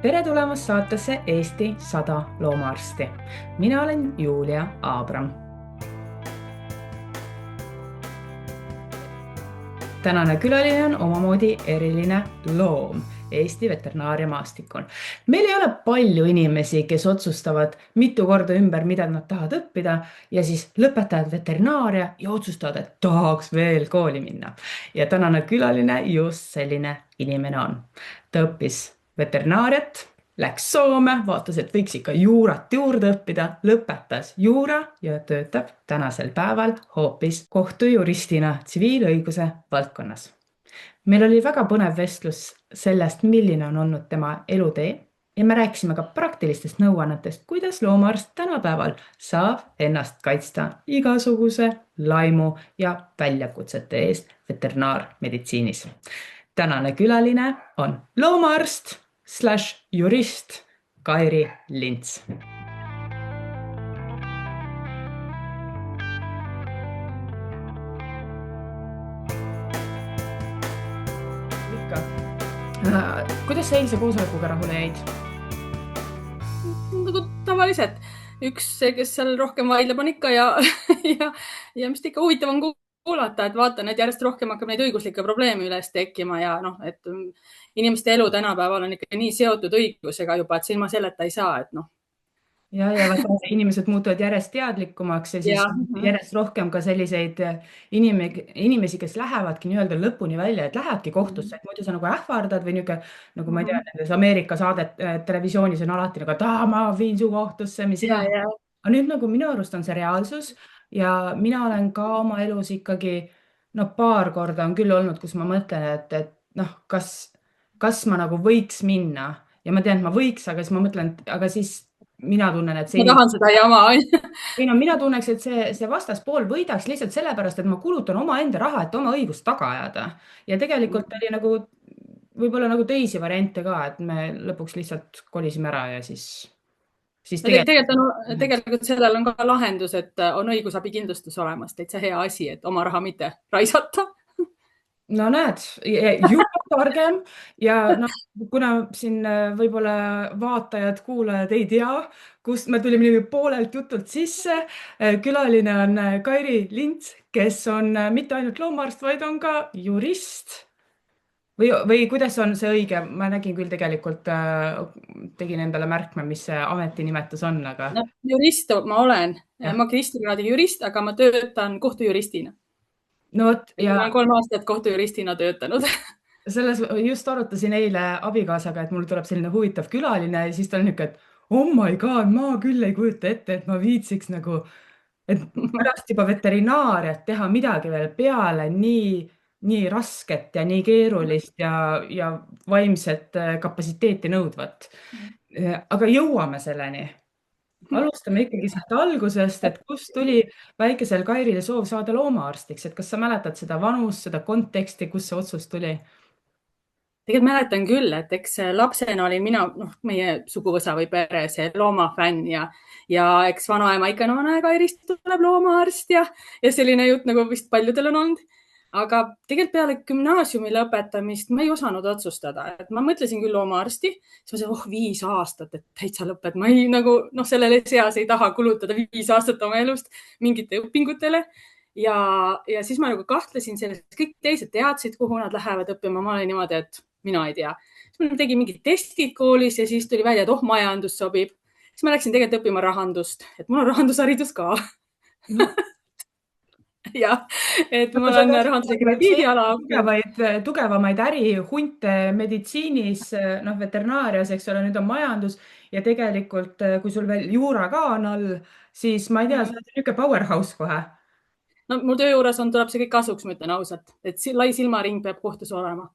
tere tulemast saatesse Eesti 100 loomaarsti. Mina olen Julia Aabram. Tänane külaline on omamoodi eriline loom Eesti veterinaariamaastikul. Meil ei ole palju inimesi, kes otsustavad mitu korda ümber, mida nad tahavad õppida ja siis lõpetavad veterinaaria ja otsustavad, et tahaks veel kooli minna. Ja tänane külaline just selline inimene on. Ta õppis veterinaariat, läks Soome, vaatas, et võiks ikka juurat juurde õppida, lõpetas juura ja töötab tänasel päeval hoopis kohtujuristina tsiviilõiguse valdkonnas. Meil oli väga põnev vestlus sellest, milline on olnud tema elutee ja me rääkisime ka praktilistest nõuannetest, kuidas loomaarst tänapäeval saab ennast kaitsta igasuguse laimu ja väljakutsete eest veterinaarmeditsiinis. Tänane külaline on loomaarst / jurist Kairi Lints. Kuidas sa eilse koosolekuga rahule jäid? Nagu tavaliselt. Üks see, kes seal rohkem vaidleb, on ikka ja mis ikka huvitav on kuulata, et vaatan, et järjest rohkem hakkab neid õiguslikke probleeme üles tekkima ja et inimeste elu tänapäeval on ikka nii seotud õigusega juba, et ilma selleta ei saa, et Ja inimesed muutuvad järjest teadlikumaks ja siis järjest rohkem ka selliseid inimesi, kes lähevadki nii-öelda lõpuni välja, et lähedki kohtusse, et muidu sa nagu ähvardad või niisugune, nagu ma ei tea, nendes Ameerika saadet televisioonis on alati nagu, et ma viin su kohtusse, mis ja. aga nüüd nagu minu arust on see reaalsus ja mina olen ka oma elus ikkagi, paar korda on küll olnud, kus ma mõtlen, et kas ma nagu võiks minna ja ma tean, et ma võiks, aga siis ma mõtlen, aga siis mina tunnen, et ma tahan seda jama. Mina tunneks, et see vastaspool võidaks lihtsalt sellepärast, et ma kulutan omaenda raha, et oma õigust taga ajada. Ja tegelikult oli nagu võib-olla nagu teisi variante ka, et me lõpuks lihtsalt kolisime ära ja siis tegelikult sellel on ka lahendus, et on õigusabikindlustus olemas, täitsa hea asi, et oma raha mitte raisata. No näed, juba targem ja kuna siin võib-olla vaatajad, kuulajad ei tea, kust me tulime poolelt jutult sisse, külaline on Kairi Lints, kes on mitte ainult loomaarst, vaid on ka jurist. Või kuidas on see õige? Ma nägin küll tegelikult, tegin endale märkme, mis see ametinimetus on, aga... Jurist ma olen, magistrikraadi jurist, aga ma töötan kohtujuristina. No võt, ja... Ma olen 3 aastat kohtujuristina töötanud. Selles just arutasin eile abikaasaga, et mul tuleb selline huvitav külaline ja siis ta on niisugune, et oh my god, ma küll ei kujuta ette, et ma viitsiks nagu, et pärast juba veterinaariat teha midagi veel peale nii rasket ja nii keerulist ja vaimset kapatsiteeti nõudvat. Aga jõuame selleni. Alustame ikkagi sealt algusest, et kust tuli väikesel Kairil soov saada loomaarstiks, et kas sa mäletad seda vanust, seda konteksti, kus see otsus tuli? Tegelikult mäletan küll, et eks lapsena olin mina, meie suguvõsa või pere, see loomafänn ja eks vanaema ikka, Kairist tuleb loomaarst ja selline jutt nagu vist paljudel on olnud. Aga tegelikult peale gümnaasiumi lõpetamist ma ei osanud otsustada, et ma mõtlesin küll loomaarsti, siis ma 5 aastat, et täitsa lõpet, ma ei sellele seas ei taha kulutada 5 aastat oma elust mingite õpingutele. Ja siis ma kahtlesin sellest, kõik teised teadsid, kuhu nad lähevad õppima, ma olin niimoodi, et mina ei tea. Siis ma tegin mingid testid koolis ja siis tuli välja, et majandus sobib. Siis ma läksin tegelikult õppima rahandust, et mul on rahandusharidus ka. Ja, et mul on rahanduse krediidiala. Tugevamaid ärihunte meditsiinis, veterinaarias, eks ole, nüüd on majandus ja tegelikult, kui sul veel juura ka on all, siis ma ei tea, see on niisugune powerhouse kohe. Mul töö juures tuleb see kõik kasuks, ma ütlen ausalt, et lai silmaring peab kohtus olema.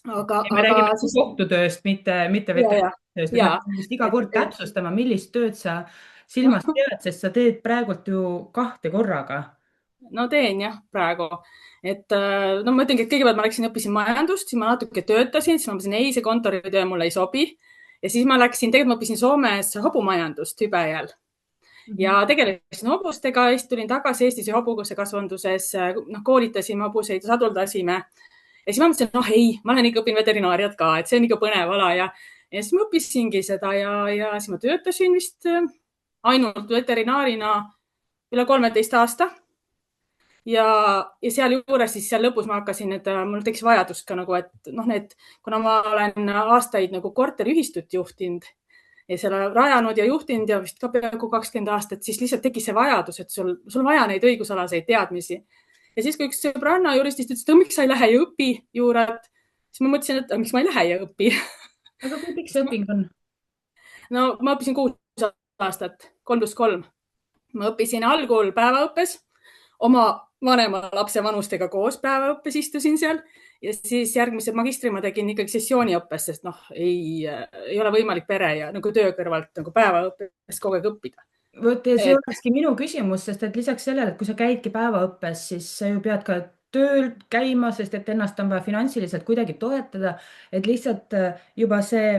Me räägime kohtutööst, mitte veterinaartööst. Iga kord täpsustama, millist tööd sa silmas pead, sest sa teed praegult ju 2 korraga. No teen jah, praegu. Et ma ütlengi, et kõigepealt ma õppisin majandust, siis ma natuke töötasin, siis ma mõtlesin, ei, see kontoritöö mulle ei sobi. Ja siis ma õppisin Soomes hobumajandust Hübejäl. Ja tegelesin hobustega, siis tulin tagasi Eestis ja hobukasvanduses, koolitasime hobuseid, saduldasime. Ja siis ma mõtlesin, ei, ma olen ikka õpin veterinaariat ka, et see on ikka põnev ala ja ja siis ma õppisingi seda ja siis ma töötasin vist ainult veterinaarina üle 13 aasta. Ja sealjuures siis seal lõpus ma hakkasin, et mul tekkis vajadus ka nagu, et noh, kuna ma olen aastaid nagu korteriühistut juhtinud ja selle rajanud ja juhtinud ja vist ka peaaegu 20 aastat, siis lihtsalt tekkis see vajadus, et sul vaja neid õigusalaseid teadmisi. Ja siis, kui üks sõbranna juristist ütles, et miks sa ei lähe ja õpi juurat, siis ma mõtlesin, et miks ma ei lähe ja õpi. Aga kui pikk see õping on? No ma õppisin 6 aastat, 3+3. Ma õppisin algul päevaõppes, oma vanema lapse vanustega koos päevaõppes istusin seal ja siis järgmise magistri ma tegin ikkagi sessiooniõppes, sest ei ole võimalik pere ja nagu töö kõrvalt nagu päevaõppes kogu aeg õppida. Vot ja see olekski minu küsimus, sest et lisaks sellele, et kui sa käidki päevaõppes, siis sa ju pead ka tööl käima, sest et ennast on vaja finantsiliselt kuidagi toetada, et lihtsalt juba see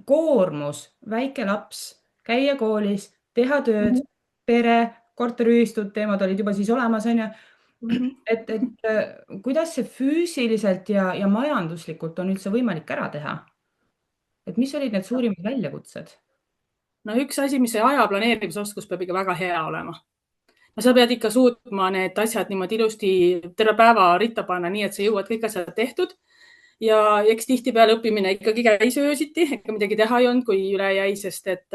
koormus, väike laps, käia koolis, teha tööd, pere, korteriühistud, teemad olid juba siis olemas, on ju. Et kuidas see füüsiliselt ja majanduslikult on üldse võimalik ära teha? Et mis olid need suurimad väljakutsed? No üks asi, mis see aja planeerimisoskus peab ikka väga hea olema. No sa pead ikka suutma need asjad niimoodi ilusti terve päeva ritta panna, nii et sa jõuad kõik asjad tehtud. Ja eks tihtipeale õppimine ikkagi käis öösiti, ega midagi teha ei olnud, kui üle jäi, sest et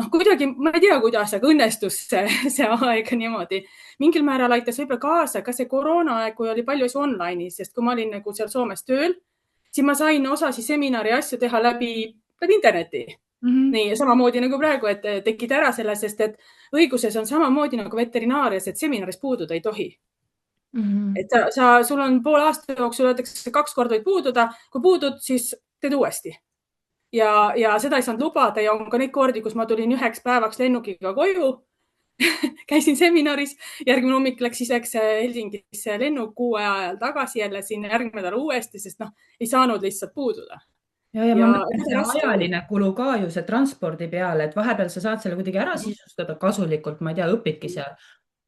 kuidagi, ma ei tea, kuidas, aga õnnestus see aeg niimoodi. Mingil määral aitas võib-olla kaasa ka see koroonaaeg, kui oli palju asju online'is, sest kui ma olin nagu seal Soomes tööl, siis ma sain osasi seminari asju teha läbi interneti. Nii samamoodi nagu praegu, et tekid ära selle, sest et õiguses on samamoodi nagu veterinaarias, et seminaris puududa ei tohi. Et sul on poole aasta jooksul, öeldakse 2 korda võid puududa, kui puudud, siis teed uuesti. Ja seda ei saanud lubada ja on ka neid kordi, kus ma tulin 1 päevaks lennukiga koju, käisin seminaris, järgmine hommik läks iseks Helsingisse lennuk 6 ajal tagasi jälle siin järgmine nädal uuesti, sest ei saanud lihtsalt puududa. Ja ma mõtlen see ajaline kulu ka ju see transpordi peale, et vahepeal sa saad selle kuidagi ära sisustada kasulikult, ma ei tea, õpidki seal,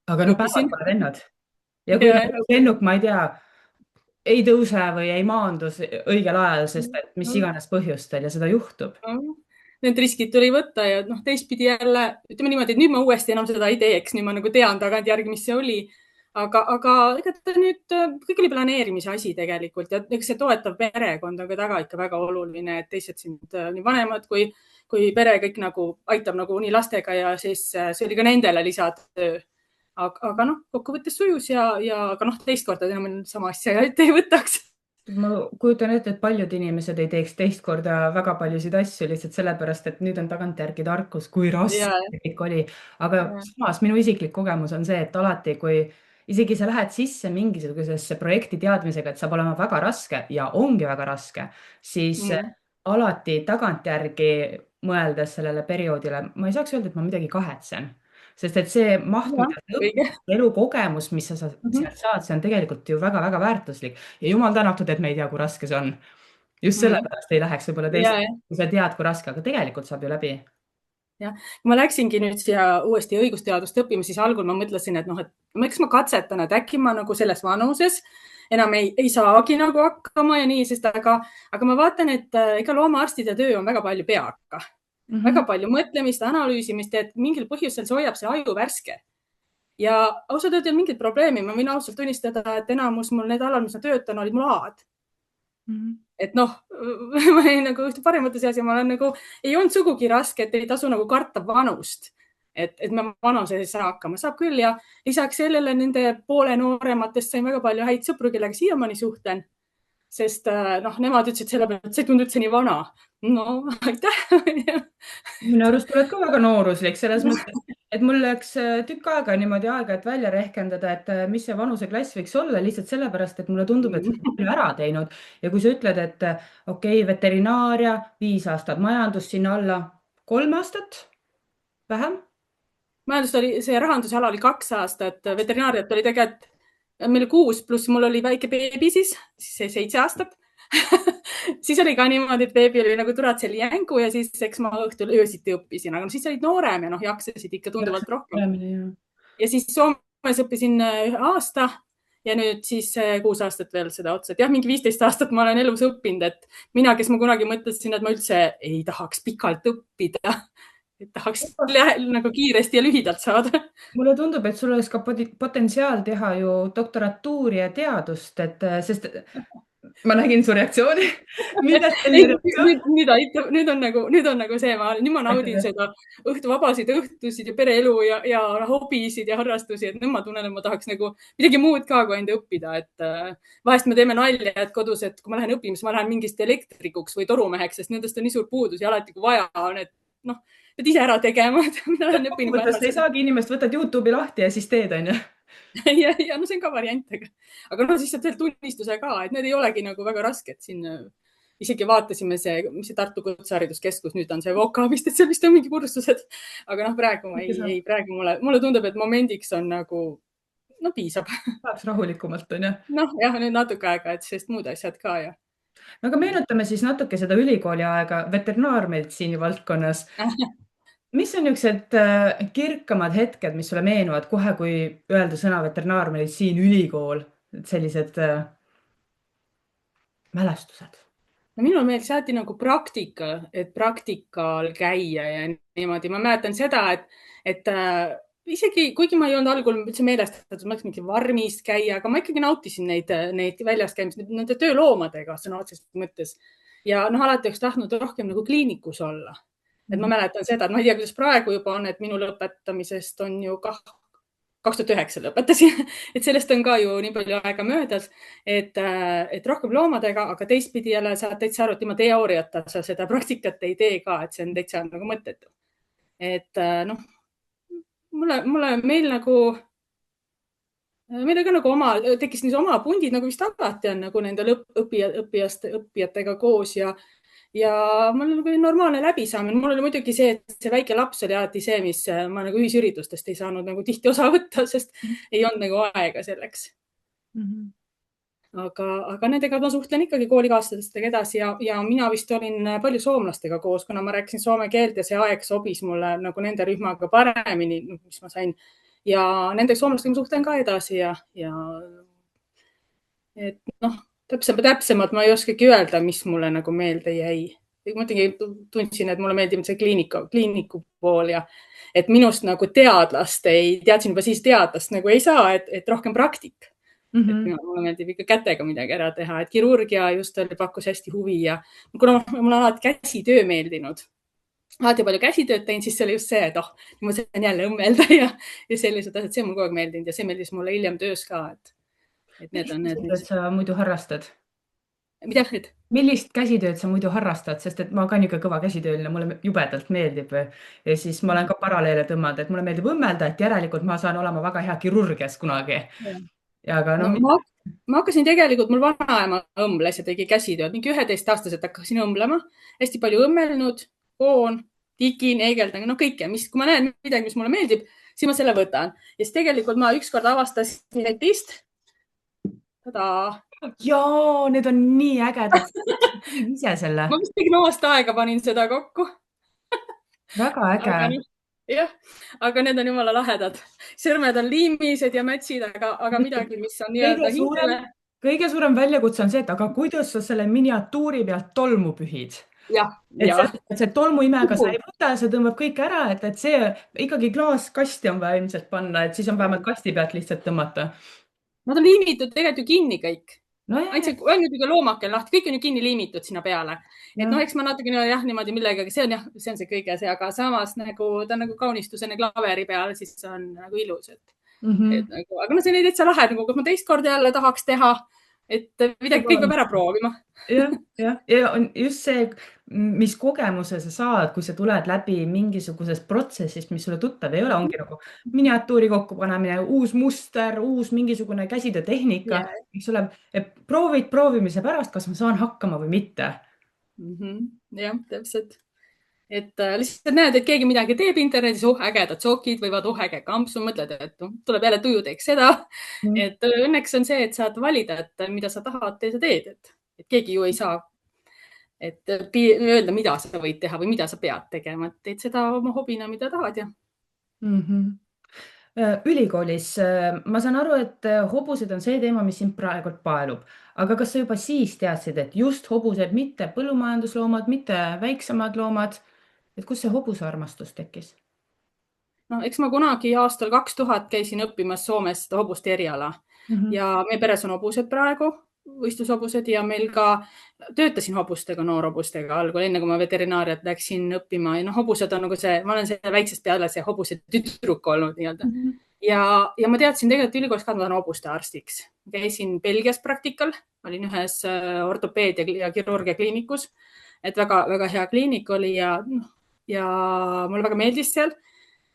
aga päevad pole vennad. Ja kui lennuk, ma ei tea, ei tõuse või ei maandus õigel ajal, sest et mis iganes põhjustel ja seda juhtub. Need riskid tuli võtta ja teistpidi jälle, ütleme niimoodi, et nüüd ma uuesti enam seda ei teeks, nüüd ma nagu tean tagantjärgi, mis see oli. Aga ega nüüd kõik oli planeerimise asi tegelikult ja eks see toetav perekond on ka taga ikka väga oluline, et teised sind nii vanemad kui pere kõik nagu aitab nagu nii lastega ja siis see oli ka nendele lisatöö. Aga kokkuvõttes sujus ja teist korda enam sama asja ette ei võtaks. Ma kujutan ette, et paljud inimesed ei teeks teist korda väga paljusid asju lihtsalt sellepärast, et nüüd on tagantjärgi tarkus, kui raske kõik oli. Aga samas minu isiklik kogemus on see, et alati, kui isegi sa lähed sisse mingisugusesse projekti teadmisega, et saab olema väga raske ja ongi väga raske, siis alati tagantjärgi mõeldes sellele perioodile, ma ei saaks öelda, et ma midagi kahetsen. Sest et see maht, elukogemus, mis sa sealt saad, see on tegelikult ju väga-väga väärtuslik. Ja jumal tänatud, et me ei tea, kui raske see on. Just sellepärast ei läheks võib-olla teisele, kui sa tead, kui raske, aga tegelikult saab ju läbi. Ja, kui ma läksingi nüüd siia uuesti õigusteadust õppima, siis algul ma mõtlesin, et eks ma katsetan, et äkki ma nagu selles vanuses enam ei saagi nagu hakkama ja nii, sest aga ma vaatan, et ega loomaarstide töö on väga palju peaga. Väga palju mõtlemist, analüüsimist, et mingil põhjusel see hoiab see aju värske. Ja ausalt öelda mingit probleemi, ma võin ausalt tunnistada, et enamus mul need alal, mis ma töötan, olid mul A-d. Et ma olin nagu ühte paremate seas ja ma olen nagu, ei olnud sugugi raske, et ei tasu nagu karta vanust. Et me vanuse ei saa hakkama, saab küll ja lisaks sellele nende poole noorematest sain väga palju häid sõpru, kellega siiamaani suhtlen. Sest nemad ütlesid selle peale, et see ei tundu üldse nii vana. No, aitäh! Minu arust oled ka väga nooruslik selles mõttes, et mul läks tükk aega niimoodi aega, et välja rehkendada, et mis see vanuseklass võiks olla lihtsalt sellepärast, et mulle tundub, et sa oled palju ära teinud. Ja kui sa ütled, et okei, veterinaaria, 5 aastat, majandus sinna alla 3 aastat, vähem? Majandus oli, see rahandusala oli 2 aastat, veterinaariat oli tegelikult meil 6, pluss mul oli väike beebi siis 7 aastat. Siis oli ka niimoodi, et beebi oli nagu turatseli jängu ja siis eks ma õhtul öösiti õppisin, aga siis olid noorem ja jaksasid ikka tunduvalt rohkem. Ja siis Soomes õppisin 1 aasta ja nüüd siis 6 aastat veel seda otsa, et jah, mingi 15 aastat ma olen elus õppinud, et mina, kes ma kunagi mõtlesin, et ma üldse ei tahaks pikalt õppida, et tahaks nagu kiiresti ja lühidalt saada. mulle tundub, et sul oleks ka potentsiaal teha ju doktorantuuri ja teadust, sest ma nägin su reaktsiooni. millest selline reaktsioon? nüüd on nagu see, nüüd ma naudin seda vabasid õhtusid ja pereelu ja hobisid ja harrastusi, et nüüd ma tunnen, et ma tahaks nagu midagi muud ka kui ainult õppida, et vahest me teeme nalja, et kodus, et kui ma lähen õppima, siis ma lähen mingist elektrikuks või torumeheks, sest nendest on nii suur puudus ja alati, kui vaja on, et noh, pead ise ära tegema. Mina lähen õppima. Ei saagi inimest, võtad YouTube'i lahti ja siis teed, on ju? ja no see on ka variant, aga no siis saab veel tunnistuse ka, et need ei olegi nagu väga rasked siin. Isegi vaatasime mis see Tartu Kutsehariduskeskus, nüüd on see VOKA vist, et seal vist on mingi kursused, aga noh, praegu praegu mulle tundub, et momendiks on nagu, no piisab. Saaks rahulikumalt, on ju? Noh, jah, nüüd natuke aega, et sest muud asjad ka ja. Aga meenutame siis natuke seda ülikooli aega veterinaarmeditsiini valdkonnas. Mis on niisugused kirkamad hetked, mis sulle meenuvad kohe, kui öelda sõna veterinaarmeditsiin, ülikool, sellised mälestused? No minul meeldis alati nagu praktika, et praktikal käia ja niimoodi. Ma mäletan seda, et isegi kuigi ma ei olnud algul üldse meelestatud, ma oleks mingi varmis käia, aga ma ikkagi nautisin neid väljas käimist, nende tööloomadega sõna otseses mõttes. Ja noh, alati oleks tahtnud rohkem nagu kliinikus olla. Et ma mäletan seda, et ma ei tea, kuidas praegu juba on, et minu lõpetamisest on ju 2009 lõpetasin, et sellest on ka ju nii palju aega möödas, et rohkem loomadega, aga teistpidi jälle saad täitsa aru, et ilma teooriata sa seda praktikat ei tee ka, et see on täitsa nagu mõttetu. Et noh, meil ka nagu tekkis oma pundid, nagu vist alati on nagu nendel õppijatega koos ja mul oli normaalne läbisaamine. Mul oli muidugi see, et see väike laps oli alati see, mis ma nagu ühisüritustest ei saanud nagu tihti osa võtta, sest ei olnud nagu aega selleks. Aga nendega ma suhtlen ikkagi koolikaaslastega edasi ja mina vist olin palju soomlastega koos, kuna ma rääkisin soome keelt ja see aeg sobis mulle nagu nende rühmaga paremini, mis ma sain. Ja nendega soomlastega ma suhtlen ka edasi ja et noh, täpsemalt ma ei oskagi öelda, mis mulle nagu meelde jäi. Ma tundsin, et mulle meeldib see kliiniku pool ja et minust nagu teadsin juba siis teadlast nagu ei saa, et rohkem praktik. Et mulle meeldib ikka kätega midagi ära teha, et kirurgia just pakkus hästi huvi ja kuna mul on alati käsitöö meeldinud, alati palju käsitööd teinud, siis see oli just see, et ma saan jälle õmmelda ja sellised asjad, see on mul kogu aeg meeldinud ja see meeldis mulle hiljem töös ka, Millist sa muidu harrastad? Mida? Millist käsitööd sa muidu harrastad, sest et ma ka niisugune kõva käsitööline, mulle jubedalt meeldib ja siis ma olen ka paralleele tõmmanud, et mulle meeldib õmmelda, et järelikult ma saan olema väga hea kirurgias kunagi. Aga ma hakkasin tegelikult, mul vanaema õmbles ja tegi käsitööd, mingi 11-aastaselt hakkasin õmblema, hästi palju õmmelnud, koon, tigin, eegeldan, kõike, kui ma näen midagi, mis mulle meeldib, siis ma selle võtan. Ja siis tegelikult ma ükskord avastasin netist. Jaa, need on nii ägedad. Ise selle. Ma vist tegin aasta aega panin seda kokku. Väga äge. Jah, aga need on jumala lahedad. Sõrmed on liimised ja mätsid, aga midagi, mis on nii-öelda hingele. Kõige suurem väljakutse on see, et aga kuidas sa selle miniatuuri pealt tolmu pühid? Et see tolmuimega sa ei võta ja sa tõmbab kõik ära, et see ikkagi klaaskasti on vaja ilmselt panna, et siis on vähemalt kasti pealt lihtsalt tõmmata. Nad on liimitud tegelikult ju kinni kõik. No ainult üle loomake lahti, kõik on ju kinni liimitud sinna peale. Et eks ma natukene niimoodi millegagi, see on see kõige see, aga samas nagu ta on nagu kaunistusene klaveri peal, siis on nagu ilus. Aga see on täitsa lahe, kui ma teist korda jälle tahaks teha, et midagi kõik peab ära proovima. Ja on just see, mis kogemuse sa saad, kui sa tuled läbi mingisugusest protsessist, mis sulle tuttav ei ole, ongi nagu miniatuuri kokkupanemine, uus muster, uus mingisugune käsitöötehnika, proovid proovimise pärast, kas ma saan hakkama või mitte. Jah, täpselt. Et lihtsalt näed, et keegi midagi teeb internetis, ägedad sokid võivad äge kampsu, mõtled, et tuleb jälle tuju teeks seda. Et õnneks on see, et saad valida, et mida sa tahad, sa teed, et keegi ju ei saa öelda, mida sa võid teha või mida sa pead tegema, et teed seda oma hobina, mida tahad. Ülikoolis ma saan aru, et hobused on see teema, mis sind praegult paelub, aga kas sa juba siis teadsid, et just hobused, mitte põllumajandusloomad, mitte väiksemad loomad, et kust see hobusearmastus tekkis? No, eks ma kunagi aastal 2000 käisin õppimas Soomes seda hobuste eriala Mhm. ja meie peres on hobused praegu, võistlushobused ja meil ka töötasin hobustega, noorhobustega algul, enne kui ma veterinaariat läksin õppima. Ja hobused on nagu see, ma olen selle väiksest peale see hobuse tüdruk olnud nii-öelda. Mhm. Ja ma teadsin tegelikult ülikoolis ka, et ma tahan hobuste arstiks. Käisin Belgias praktikal, olin ühes ortopeedia ja kirurgia kliinikus, et väga hea kliinik oli ja mulle väga meeldis seal.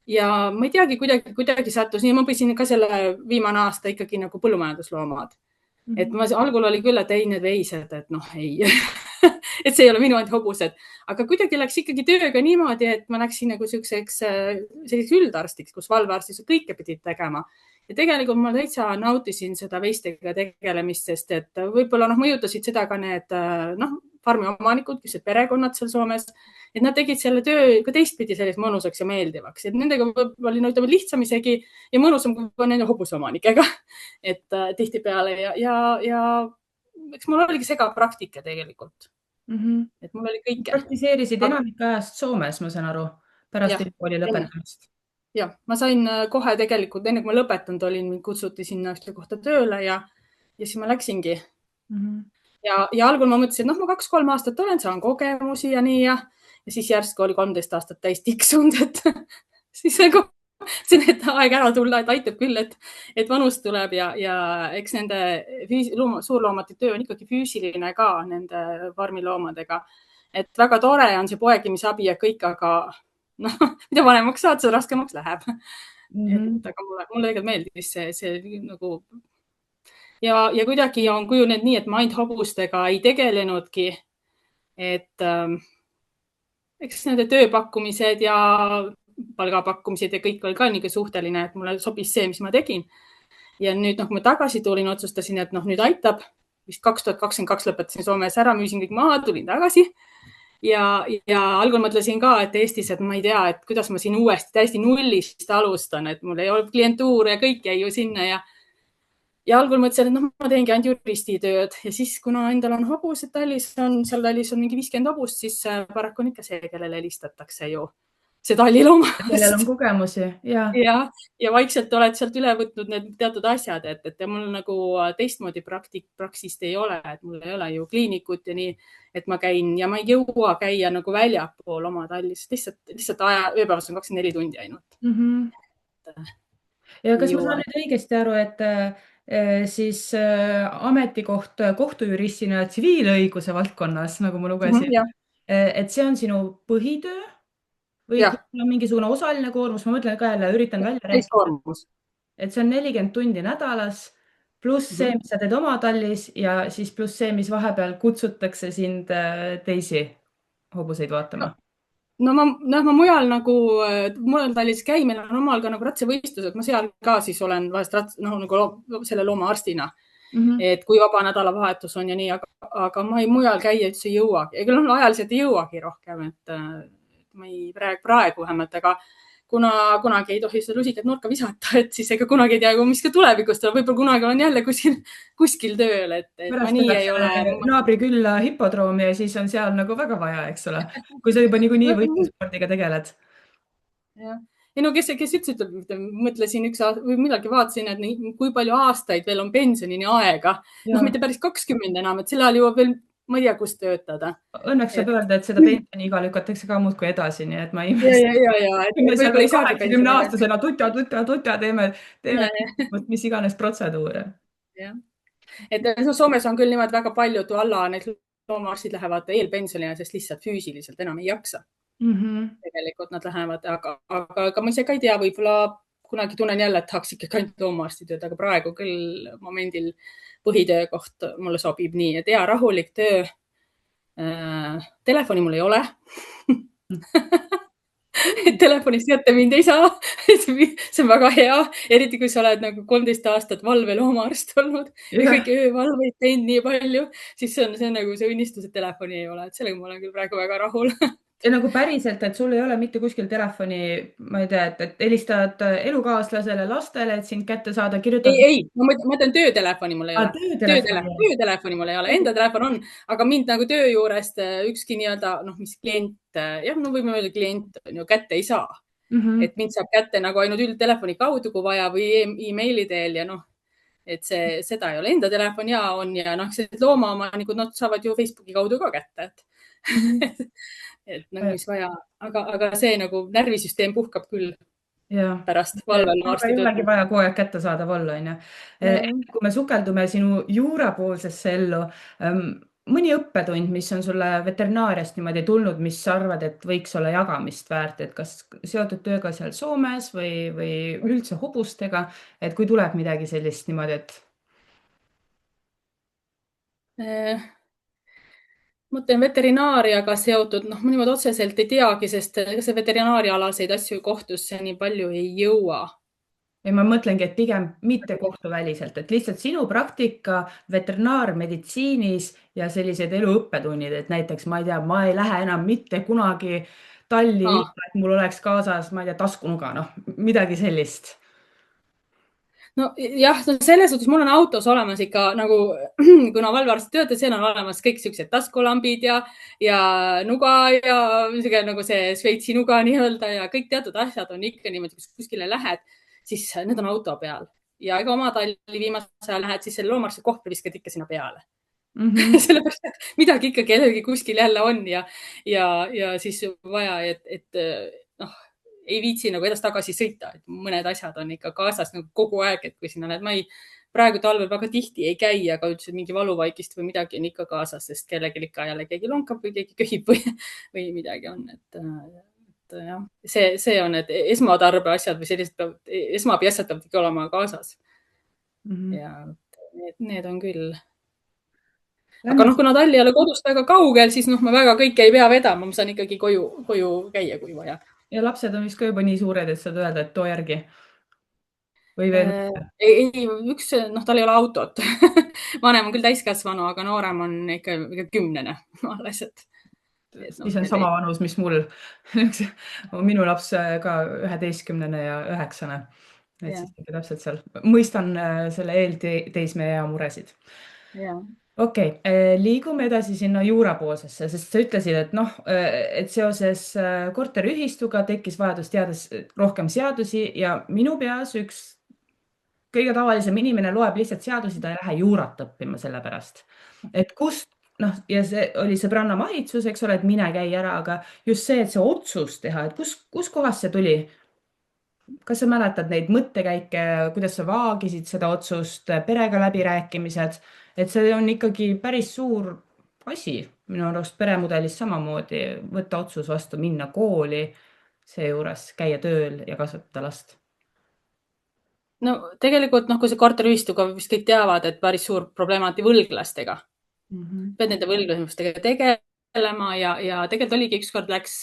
Ja ma ei teagi, kuidagi sattus nii, ma õppisin ka selle viimane aasta ikkagi nagu põllumajandusloomad. Et ma algul oli küll, et ei, need veised, et ei, et see ei ole minu ainult hobused, aga kuidagi läks ikkagi tööga niimoodi, et ma läksin nagu selliseks üldarstiks, kus valvearstis kõike pidid tegema. Ja tegelikult ma täitsa nautisin seda veistega tegelemist, sest et võib-olla mõjutasid seda ka need farmi omanikud, kes perekonnad seal Soomes, et nad tegid selle töö ka teistpidi sellist mõnusaks ja meeldivaks, et nendega oli lihtsam isegi ja mõnusam kui nende hobuseomanikega, et tihtipeale ja eks mul oligi segav praktika tegelikult, et mul oli kõike. Praktiseerisid enamik ajast Soomes, ma saan aru, pärast ülikooli lõpetamist. Jah, ma sain kohe tegelikult, enne kui ma lõpetanud olin, kutsuti sinna ühte kohta tööle ja siis ma läksingi. Ja algul ma mõtlesin, et ma 2-3 aastat olen, saan kogemusi ja nii ja siis järsku oli 13 aastat täis tiksunud, et siis nagu et aeg ära tulla, et aitab küll, et vanus tuleb ja eks nende suurloomade töö on ikkagi füüsiline ka nende farmiloomadega. Et väga tore on see poegimisabi ja kõik, aga mida vanemaks saad, seda raskemaks läheb. Aga mulle tegelikult meeldis see nagu ja kuidagi on kujunenud nii, et ma ainult hobustega ei tegelenudki, et eks nende tööpakkumised ja palgapakkumised ja kõik oli ka nii suhteline, et mulle sobis see, mis ma tegin. Ja nüüd, kui ma tagasi tulin, otsustasin, et nüüd aitab. Vist 2022 lõpetasin Soomes ära, müüsin kõik maha, tulin tagasi. Ja algul mõtlesin ka, et Eestis, et ma ei tea, et kuidas ma siin uuesti täiesti nullist alustan, et mul ei ole klientuur ja kõik jäi ju sinna ja algul mõtlesin, et ma teengi ainult juristitööd ja siis, kuna endal on hobused tallis, seal tallis on mingi 50 hobust, siis paraku on ikka see, kellele helistatakse ju see tallilooma. Kellel on kogemusi, jah. Ja vaikselt oled sealt üle võtnud need teatud asjad, et mul nagu teistmoodi praksist ei ole, et mul ei ole ju kliinikut ja nii, et ma käin ja ma ei jõua käia nagu väljapool oma tallis, lihtsalt ööpäevas on 24 tundi ainult. Ja kas ma saan nüüd õigesti aru, et siis ametikoht kohtujuristina tsiviilõiguse valdkonnas, nagu ma lugesin, et see on sinu põhitöö? Või on mingisugune osaline koormus, ma mõtlen ka jälle, üritan välja rääkida, et see on 40 tundi nädalas, pluss see, mis sa teed oma tallis ja siis pluss see, mis vahepeal kutsutakse sind teisi hobuseid vaatama. No ma mujal tallis käin, meil on omal ka nagu ratsavõistlused, ma seal ka siis olen vahest nagu selle loomaarstina, et kui vaba nädalavahetus on ja nii, aga ma mujal käia üldse ei jõuagi, ega ajaliselt ei jõuagi rohkem, et ma ei praegu vähemalt, aga kuna kunagi ei tohi seda lusikat nurka visata, et siis ega kunagi ei tea, mis ka tulevikus tuleb, võib-olla kunagi olen jälle kuskil tööl, et ma nii ei ole. Naabri külla hipodroomi ja siis on seal nagu väga vaja, eks ole, kui sa juba niikuinii võistlusspordiga tegeled. Jah. Ei no kes üldse mõtlesin või midagi vaatasin, et kui palju aastaid veel on pensionini aega, mitte päris 20 enam, et selle ajal jõuab veel ma ei tea, kus töötada. Õnneks saab öelda, et seda pensioniiga lükatakse ka muudkui edasi, nii et ma ei mõista. 80-aastasena tutja teeme, mis iganes protseduure. Et Soomes on küll niimoodi väga paljud alla, need loomaarstid lähevad eelpensionile, sest lihtsalt füüsiliselt enam ei jaksa. Tegelikult nad lähevad, aga ma ise ka ei tea, võib-olla kunagi tunnen jälle, et tahaks ikkagi ainult loomaarsti tööd, aga praegu küll momendil põhitöökoht mulle sobib nii, et hea rahulik töö. Telefoni mul ei ole. Telefonist jätta mind ei saa. See on väga hea, eriti kui sa oled nagu 13 aastat valveloomaarst olnud ja kõik öövalveid teinud nii palju, siis see on nagu see õnnistus, et telefoni ei ole, et sellega ma olen küll praegu väga rahul. ja nagu päriselt, et sul ei ole mitte kuskil telefoni, ma ei tea, et helistad elukaaslasele, lastele, et sind kätte saada, kirjutad ma mõtlen töötelefoni mul ei ole. töötelefoni. Töötelefoni mul ei ole, enda telefon on, aga mind nagu töö juurest ükski nii-öelda, noh, mis klient, jah, no võime öelda klient on ju kätte ei saa. Et mind saab kätte nagu ainult üldtelefoni kaudu, kui vaja või emaili teel ja noh, et seda ei ole. Enda telefon ja on ja noh, see loomaomanikud, nad saavad ju Facebooki kaudu ka kätte, et nagu mis vaja, aga see nagu närvisüsteem puhkab küll pärast valvel aga ei arsti olegi tööd. vaja kogu aeg kättesaadav olla, on ju. Kui me sukeldume sinu juurapoolsesse ellu, mõni õppetund, mis on sulle veterinaariast niimoodi tulnud, mis sa arvad, et võiks olla jagamist väärt, et kas seotud tööga seal Soomes või üldse hobustega, et kui tuleb midagi sellist niimoodi, et Mõtlen veterinaariaga seotud, noh, ma niimoodi otseselt ei teagi, sest see veterinaariaalaseid asju kohtusse nii palju ei jõua. ja ma mõtlengi, et pigem mitte kohtuväliselt, et lihtsalt sinu praktika veterinaarmeditsiinis ja sellised eluõppetunnid, et näiteks ma ei tea, ma ei lähe enam mitte kunagi talli ilma, et mul oleks kaasas, ma ei tea, taskunuga, noh, midagi sellist. No jah, selles suhtes mul on autos olemas ikka nagu, kuna valvearst töötab, seal on olemas kõik siuksed taskulambid ja nuga ja nagu see Šveitsi nuga nii-öelda ja kõik teatud asjad on ikka niimoodi, kui kuskile lähed, siis need on auto peal ja ega oma talli viimasel ajal lähed, siis selle loomaarsti kohvri viskad ikka sinna peale. Sellepärast, et midagi ikka kellelgi kuskil jälle on ja siis vaja, et noh, ei viitsi nagu edasi-tagasi sõita, et mõned asjad on ikka kaasas nagu kogu aeg, et kui sinna lähed, ma praegu talvel väga tihti ei käi, aga üldse mingi valuvaigist või midagi on ikka kaasas, sest kellelgi ikka jälle keegi lonkab või keegi köhib või midagi on, et jah, see on need esmatarbe asjad või sellised esmaabiasjad peavad ikka olema kaasas. Ja need on küll. Aga noh, kuna tall ei ole kodust väga kaugel, siis noh, ma väga kõike ei pea vedama, ma saan ikkagi koju käia, kui vaja. Ja lapsed on vist ka juba nii suured, et saad öelda, et too järgi. Või veel? Ei, üks, noh, tal ei ole autot. Vanem on küll täiskasvanu, aga noorem on ikka 10 alles, et. Siis on sama vanus, mis mul. Minu laps ka 11 ja 9. Et siis ikka täpselt seal. Mõistan selle eelteismeea muresid. Okei, liigume edasi sinna juurapoolsesse, sest sa ütlesid, et noh, et seoses korteriühistuga tekkis vajadus teada rohkem seadusi ja minu peas üks kõige tavalisem inimene loeb lihtsalt seadusi, ta ei lähe juurat õppima selle pärast. Et kust, noh, ja see oli sõbranna mahitsus, eks ole, et mine käi ära, aga just see, et see otsus teha, et kus kohast see tuli? Kas sa mäletad neid mõttekäike, kuidas sa vaagisid seda otsust, perega läbirääkimised, et see on ikkagi päris suur asi minu arust peremudelis samamoodi võtta otsus vastu, minna kooli, seejuures käia tööl ja kasvatada last. No tegelikult, noh, kui see korteriühistuga vist kõik teavad, et päris suur probleem on võlglastega. Pead nende võlglastega tegelema ja tegelikult oligi ükskord läks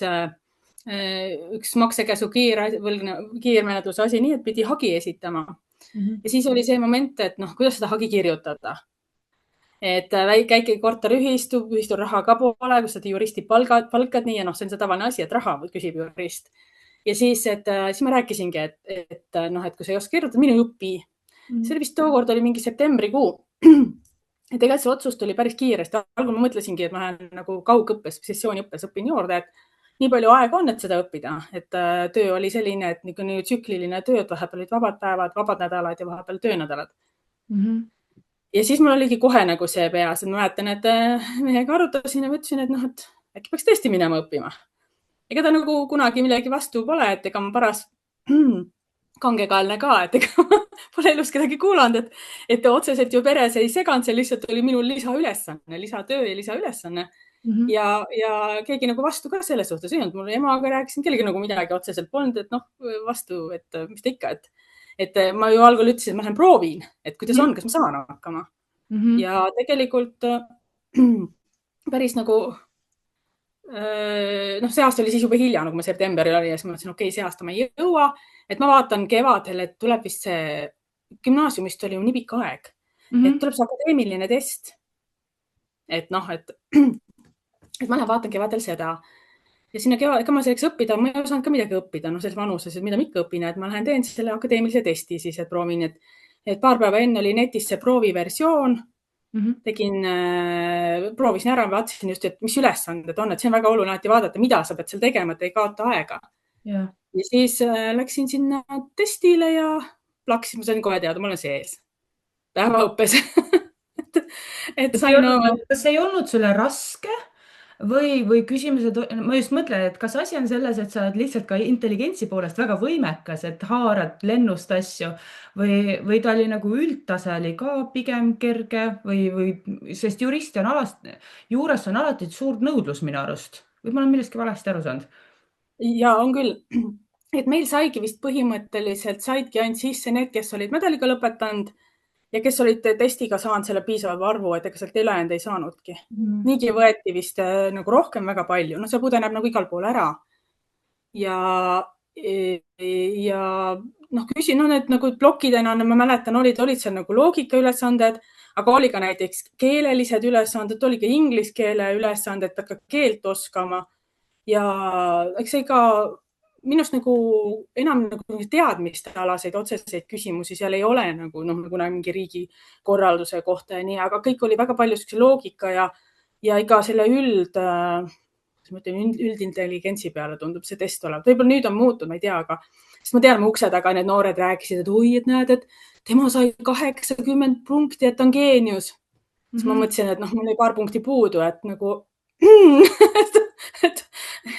üks maksekäsu kiirmenetluse asi nii, et pidi hagi esitama. Ja siis oli see moment, et noh, kuidas seda hagi kirjutada. Et väike korteriühistu raha ka pole, kus seda juristi palkad nii ja noh, see on see tavaline asi, et raha küsib jurist. Ja siis ma rääkisingi, et noh, et kui sa ei oska kirjutada, minu jupi. See oli vist tookord oli mingi septembrikuu. Ja tegelikult see otsus tuli päris kiiresti. Algul ma mõtlesingi, et ma lähen nagu kaugõppes, sessiooniõppes õpin juurde, et nii palju aega on, et seda õppida. Et töö oli selline, et nii tsükliline töö, et vahepeal olid vabad päevad, vabad nädalad ja vahepeal töönädalad. Ja siis mul oligi kohe nagu see peas, et ma mäletan, et mehega arutasin ja mõtlesin, et noh, et äkki peaks tõesti minema õppima. Ega ta nagu kunagi millegi vastu pole, et ega ma paras kangekaelne ka, et ega pole elus kedagi kuulanud, et otseselt ju peres ei seganud, see lihtsalt oli minul lisaülesanne, lisatöö ja lisaülesanne. Ja keegi nagu vastu ka selles suhtes ei olnud. Mul emaga rääkisin, kellegi nagu midagi otseselt polnud, et noh, vastu, et mis ta ikka, et ma ju algul ütlesin, et ma lähen proovin, et kuidas on, kas ma saan hakkama. Ja tegelikult päris nagu noh, see aasta oli siis juba hilja, nagu ma septemberil oli ja siis ma mõtlesin, okei, see aasta ma ei jõua, et ma vaatan kevadel, et tuleb vist see gümnaasiumist oli ju nii pikk aeg, et tuleb see akadeemiline test. Et noh, et ma lähen vaatan kevadel seda ja sinna ega ma selleks õppida, ma ei osanud ka midagi õppida, no selles vanuses, et mida ma ikka õpin, et ma lähen teen selle akadeemilise testi siis, et proovin, et paar päeva enne oli netis see prooviversioon, tegin, proovisin ära, vaatasin just, et mis ülesanded on, et see on väga oluline alati vaadata, mida sa pead seal tegema, et ei kaota aega. ja siis läksin sinna testile ja plaksis, ma sain kohe teada, ma olen sees. Päevaõppes et sain oma. kas ei olnud sulle raske või küsimused, ma just mõtlen, et kas asi on selles, et sa oled lihtsalt ka intelligentsi poolest väga võimekas, et haarad lennust asju või ta oli nagu üldtase oli ka pigem kerge sest juures on alati suur nõudlus minu arust. Või ma olen millestki valesti aru saanud? Ja on küll, et meil saigi vist põhimõtteliselt saidki ainult sisse need, kes olid medaliga lõpetanud ja kes olid testiga saanud selle piisava arvu, et ega sealt ülejäänud ei saanudki. Niigi võeti vist nagu rohkem väga palju. No see pudeneb nagu igal pool ära. Ja küsin, need nagu plokidena, ma mäletan, olid seal nagu loogikaülesanded, aga oli ka näiteks keelelised ülesanded, oli ka inglise keele ülesanded, pead ka keelt oskama. Ja eks see ka minust nagu enam nagu teadmiste alaseid otseseid küsimusi seal ei ole nagu mingi riigikorralduse kohta ja nii, aga kõik oli väga palju loogika ja iga selle üldintelligentsi peale tundub see test olevat. Võib-olla nüüd on muutunud, ma ei tea, aga sest ma tean, mu ukse taga need noored rääkisid, et oi, et näed, et tema sai 80 punkti, et on geenius. Siis ma mõtlesin, et mul oli paar punkti puudu, et nagu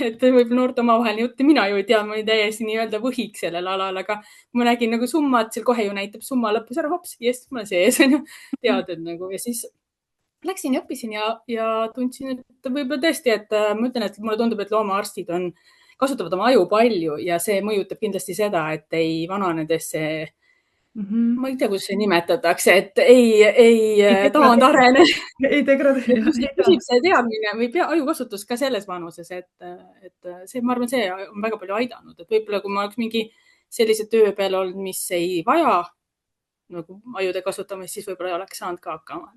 et võib noorte omavaheline jutt ja mina ju ei tea, ma olin täiesti nii-öelda võhik sellel alal, aga ma nägin nagu summat, seal kohe ju näitab summa lõpus ära, hops, jess, ma olen sees, teadnud nagu ja siis läksin ja õppisin ja tundsin, et võib-olla tõesti, et ma ütlen, et mulle tundub, et loomaarstid kasutavad oma aju palju ja see mõjutab kindlasti seda, et ei vananedes see ma ei tea, kuidas see nimetatakse, et ei taandarene. Ei degradeeri. Küsib see teadmine või ajukasutus ka selles vanuses, et see, ma arvan, see on väga palju aidanud, et võib-olla kui ma oleks mingi sellise töö peal olnud, mis ei vaja nagu ajude kasutamist, siis võib-olla ei oleks saanud ka hakkama.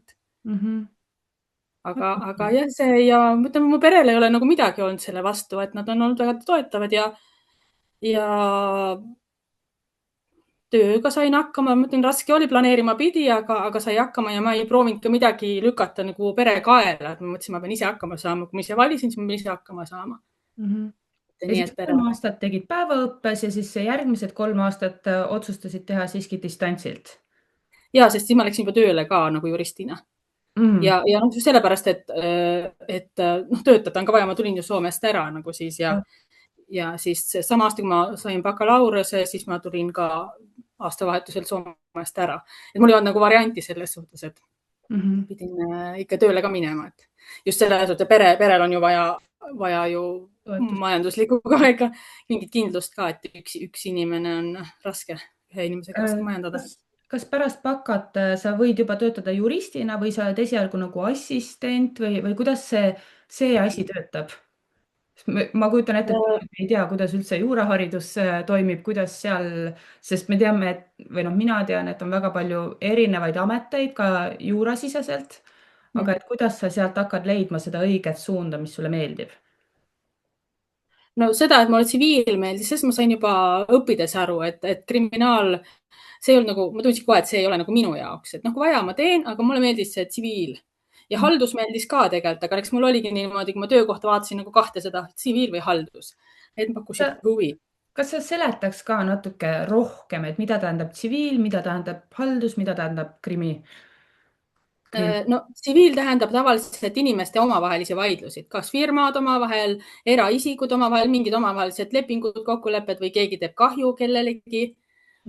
Aga jah, see ja mõtleme, mu perel ei ole nagu midagi olnud selle vastu, et nad on olnud väga toetavad ja tööga sain hakkama, ma ütlen, raske oli, planeerima pidi, aga sai hakkama ja ma ei proovinud ka midagi lükata nagu pere kaela, et ma mõtlesin, ma pean ise hakkama saama, kui ma ise valisin, siis ma pean ise hakkama saama. Ja siis 3 aastat tegid päevaõppes ja siis järgmised 3 aastat otsustasid teha siiski distantsilt. Ja, sest siis ma läksin juba tööle ka nagu juristina. Ja sellepärast, et töötada on ka vaja, ma tulin ju Soomest ära nagu siis ja siis sama aasta, kui ma sain bakalaureuse, siis ma tulin ka aastavahetuselt Soomest ära. Et mul ei olnud nagu varianti selles suhtes, et pidin ikka tööle ka minema. Et just selles, et perel on ju vaja ju majanduslikku ka mingit kindlust ka, et üks inimene on raske, ühe inimesega raske majandada. Kas pärast bakat sa võid juba töötada juristina või sa oled esialgu nagu assistent või kuidas see asi töötab? Ma kujutan ette, et ei tea, kuidas üldse juuraharidus toimib, kuidas seal, sest me teame, või mina tean, et on väga palju erinevaid ameteid ka juurasiseselt, aga et kuidas sa sealt hakkad leidma seda õiget suunda, mis sulle meeldib? No seda, et mulle tsiviil meeldis, sest ma sain juba õppides aru, et kriminaal, see ei olnud nagu, ma tundsin kohe, et see ei ole nagu minu jaoks, et kui vaja, ma teen, aga mulle meeldis see tsiviil. Ja haldus meeldis ka tegelikult, aga eks mul oligi niimoodi, kui ma töökohta vaatasin nagu kahte seda tsiviil või haldus. Et pakkusid huvi. Kas sa seletaks ka natuke rohkem, et mida tähendab tsiviil, mida tähendab haldus, mida tähendab krimi? No tsiviil tähendab tavaliselt inimeste omavahelisi vaidlusi, kas firmad omavahel, eraisikud omavahel, mingid omavahelised lepingud, kokkulepped või keegi teeb kahju kellelegi.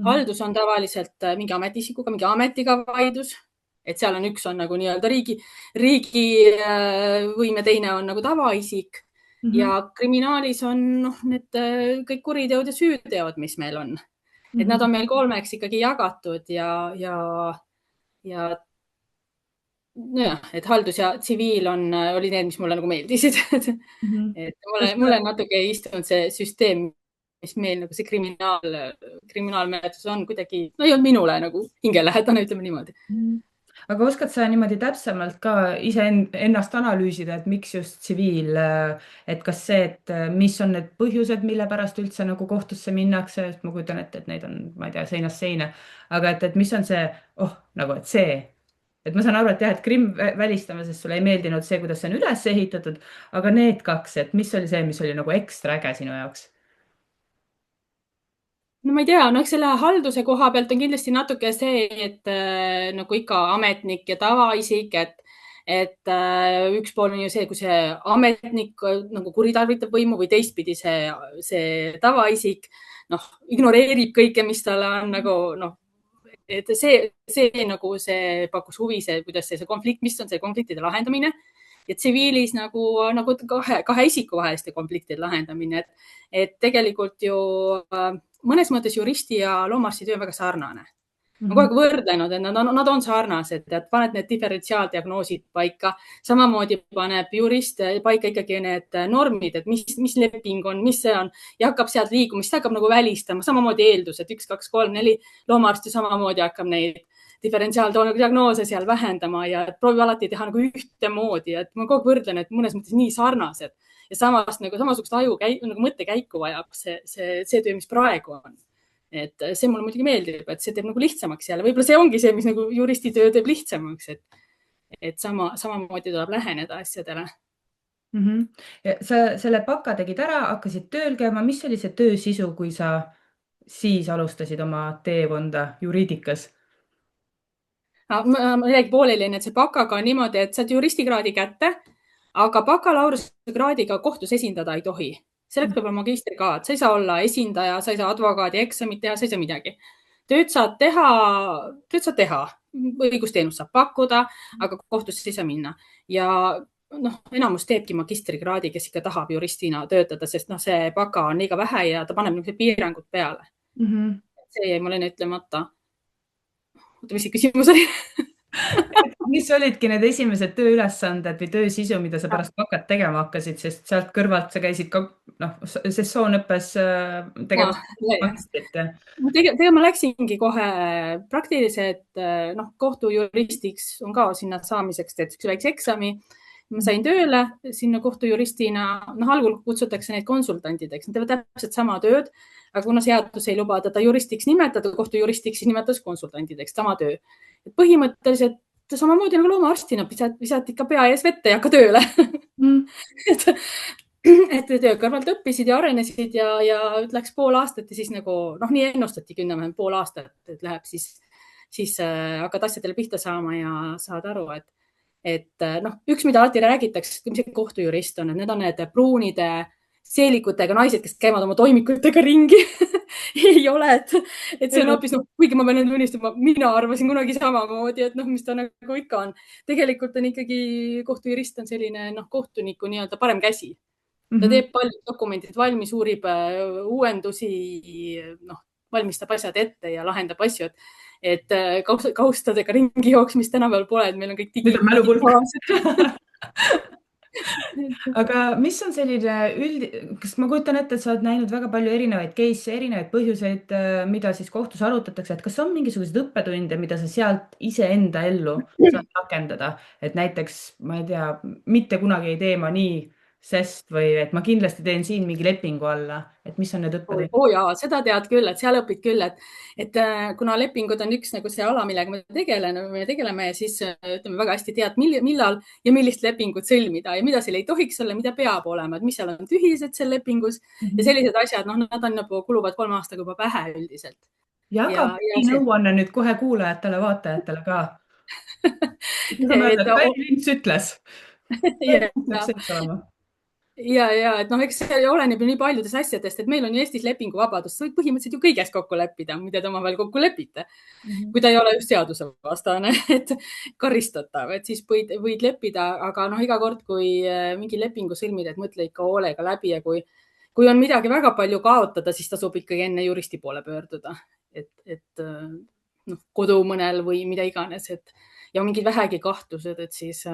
Haldus on tavaliselt mingi ametiisikuga, mingi ametiga vaidlus. Et seal on üks on nagu nii-öelda riigi võime, teine on nagu tavaisik ja kriminaalis on need kõik kuriteod ja süüteod, mis meil on. Et nad on meil 3 ikkagi jagatud ja et haldus ja tsiviil oli need, mis mulle nagu meeldisid. Et mulle natuke ei istunud see süsteem, mis meil nagu see kriminaalmenetlus on kuidagi, ei olnud minule nagu hingelähedane, ütleme niimoodi. aga oskad sa niimoodi täpsemalt ka ennast analüüsida, et miks just tsiviil, et kas see, et mis on need põhjused, mille pärast üldse nagu kohtusse minnakse, sest ma kujutan ette, et neid on, ma ei tea, seinast seina, aga et mis on see, nagu, et see, et ma saan aru, et jah, et Krimm välistame, sest sulle ei meeldinud see, kuidas see on üles ehitatud, aga need kaks, et mis oli see, mis oli nagu ekstra äge sinu jaoks? no ma ei tea, no eks selle halduse koha pealt on kindlasti natuke see, et nagu ikka ametnik ja tavaisik, et üks pool on ju see, kui see ametnik nagu kuritarvitab võimu või teistpidi see tavaisik ignoreerib kõike, mis talle on nagu et see nagu see pakkus huvi, kuidas see konflikt, mis on see konfliktide lahendamine ja tsiviilis nagu kahe isiku vaheliste konfliktide lahendamine, et tegelikult ju mõnes mõttes juristi ja loomaarsti töö on väga sarnane. Ma kogu aeg võrdlenud, et nad on sarnased, et paned need diferentsiaaldiagnoosid paika. Samamoodi paneb jurist paika ikkagi need normid, et mis leping on, mis see on ja hakkab sealt liiguma, siis ta hakkab nagu välistama. Samamoodi eeldus, et 1, 2, 3, 4 loomaarsti samamoodi hakkab neid diferentsiaaldiagnoose seal vähendama ja proovib alati teha nagu ühtemoodi, et ma kogu aeg võrdlen, et mõnes mõttes nii sarnased ja samas nagu samasugust nagu mõttekäiku vajab see töö, mis praegu on. Et see mulle muidugi meeldib, et see teeb nagu lihtsamaks jälle. Võib-olla see ongi see, mis nagu juristi töö teeb lihtsamaks, et samamoodi tuleb läheneda asjadele. Ja sa selle baka tegid ära, hakkasid tööl käima. Mis oli see töö sisu, kui sa siis alustasid oma teekonda juriidikas? Ma jäigi pooleli, et see bakaga on niimoodi, et saad juristikraadi kätte, aga bakalaureuse kraadiga kohtus esindada ei tohi. Selleks peab olema magistrikraad, sa ei saa olla esindaja, sa ei saa advokaadi eksamit teha, sa ei saa midagi. Tööd saad teha, õigusteenust saab pakkuda, aga kohtusse ei saa minna. Ja enamus teebki magistrikraadi, kes ikka tahab juristina töötada, sest see baka on liiga vähe ja ta paneb piirangud peale. See jäi mulle ütlemata. Oota, mis see küsimus oli? Mis olidki need esimesed tööülesanded või töösisu, mida sa pärast bakat tegema hakkasid, sest sealt kõrvalt sa käisid ka sessioonõppes tegemas magistrit. Tegelikult ma läksingi kohe praktiliselt kohtujuristiks on ka sinna saamiseks teed üks väikse eksami. Ma sain tööle sinna kohtujuristina. Algul kutsutakse neid konsultantideks. Nad teevad täpselt sama tööd, aga kuna seadus ei luba teda juristiks nimetada, kohtujuristiks, siis nimetas konsultantideks sama töö. Põhimõtteliselt samamoodi nagu loomaarstina visad ikka pea ees vette ja hakka tööle. Et töö kõrvalt õppisid ja arenesid ja läks pool aastat ja siis nii ennustati pool aastat, et läheb siis hakkad asjadele pihta saama ja saad aru, et üks, mida alati räägitakse, mis see kohtujurist on, et need on need pruunide seelikutega naised, kes käivad oma toimikutega ringi. Ei ole, et see on hoopis, kuigi ma pean tunnistama, mina arvasin kunagi samamoodi, et mis ta nagu ikka on. Tegelikult on ikkagi kohtujurist on selline kohtuniku nii-öelda parem käsi. Ta teeb palju dokumendid valmis, uurib uuendusi, valmistab asjad ette ja lahendab asju, et kaustadega ringi jooksmist tänapäeval pole, et meil on kõik digitaalsed. Aga mis on selline kas ma kujutan ette, et sa oled näinud väga palju erinevaid case'e, erinevaid põhjuseid, mida siis kohtus arutatakse, et kas on mingisuguseid õppetunde, mida sa sealt iseenda ellu saad rakendada, et näiteks, ma ei tea, mitte kunagi ei tee ma nii, sest või et ma kindlasti teen siin mingi lepingu alla, et mis on need õppetund? Jaa, seda tead küll, et seal õpid küll, et kuna lepingud on üks nagu see ala, millega me tegeleme, siis ütleme väga hästi tead, millal ja millist lepingut sõlmida ja mida seal ei tohiks olla, mida peab olema, et mis seal on tühised seal lepingus ja sellised asjad, nad on kuluvad 3 aastaga juba pähe üldiselt. Jaga nõuanne nüüd kohe kuulajatele, vaatajatele ka. Lints ütles. Ja, et eks see oleneb ju nii paljudest asjadest, et meil on ju Eestis lepinguvabadus, sa võid põhimõtteliselt ju kõiges kokku leppida, mida te omavahel kokku lepite. Kui ta ei ole just seadusevastane, et karistatav, et siis võid leppida, aga iga kord, kui mingi lepingu sõlmida, et mõtle ikka hoolega läbi ja kui on midagi väga palju kaotada, siis tasub ikkagi enne juristi poole pöörduda, et kodu mõnel või mida iganes, ja on mingid vähegi kahtlused, et siis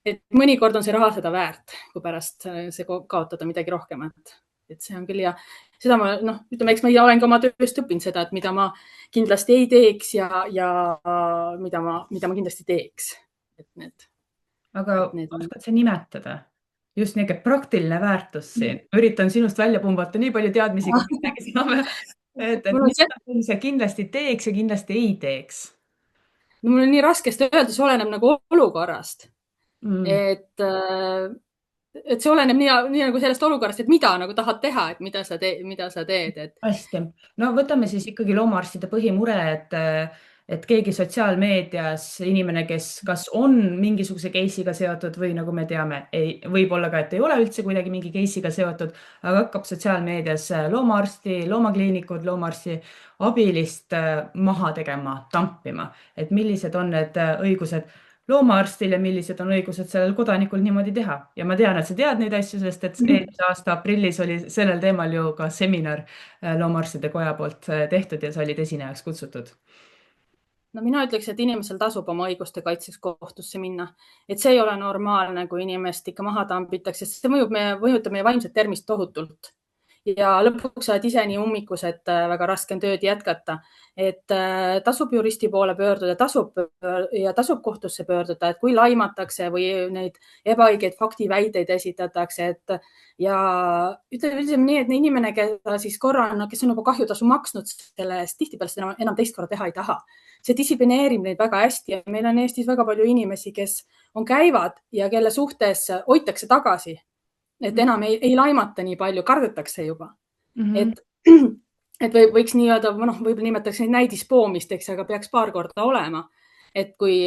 et mõnikord on see raha seda väärt, kui pärast see kaotada midagi rohkemat. et see on küll ja seda ma ütleme, eks ma olengi oma tööst õppinud seda, et mida ma kindlasti ei teeks ja mida ma kindlasti teeks. aga Need on. oskad sa nimetada just niisugune praktiline väärtus siin? Üritan sinust välja pumbata nii palju teadmisi, kui midagi saame. Et mis sa kindlasti teeks ja kindlasti ei teeks? No mul on nii raske seda öelda, see oleneb nagu olukorrast. Et see oleneb nii nagu sellest olukorrast, et mida nagu tahad teha, et mida sa teed. Hästi. No võtame siis ikkagi loomaarstide põhimure, et keegi sotsiaalmeedias inimene, kes kas on mingisuguse case'iga seotud või nagu me teame, võib-olla ka, et ei ole üldse kuidagi mingi case'iga seotud, aga hakkab sotsiaalmeedias loomaarsti, loomakliinikud, loomaarsti abilist maha tegema, tampima, et millised on need õigused loomaarstil ja millised on õigused sellel kodanikul niimoodi teha. Ja ma tean, et sa tead neid asju, sest et eelmise aasta aprillis oli sellel teemal ju ka seminar loomaarstide koja poolt tehtud ja sa olid esinejaks kutsutud. No mina ütleks, et inimesel tasub oma õiguste kaitseks kohtusse minna. Et see ei ole normaalne, kui inimest ikka maha tambitakse, sest see mõjutab meie vaimset tervist tohutult. Ja lõpuks oled ise nii ummikus, et väga raske on tööd jätkata. Et tasub juristi poole pöörduda, tasub kohtusse pöörduda, et kui laimatakse või neid ebaõigeid faktiväiteid esitatakse. Ja ütleme nii, et inimene, kes on juba kahjutasu maksnud selle eest, tihtipeale seda enam teist korda teha ei taha. See distsiplineerib neid väga hästi ja meil on Eestis väga palju inimesi, kes käivad ja kelle suhtes hoitakse tagasi. Et enam ei laimata nii palju, kardetakse juba. Et võiks nii öelda, võib-olla nimetatakse neid näidispoomist, eks, aga peaks paar korda olema. Et kui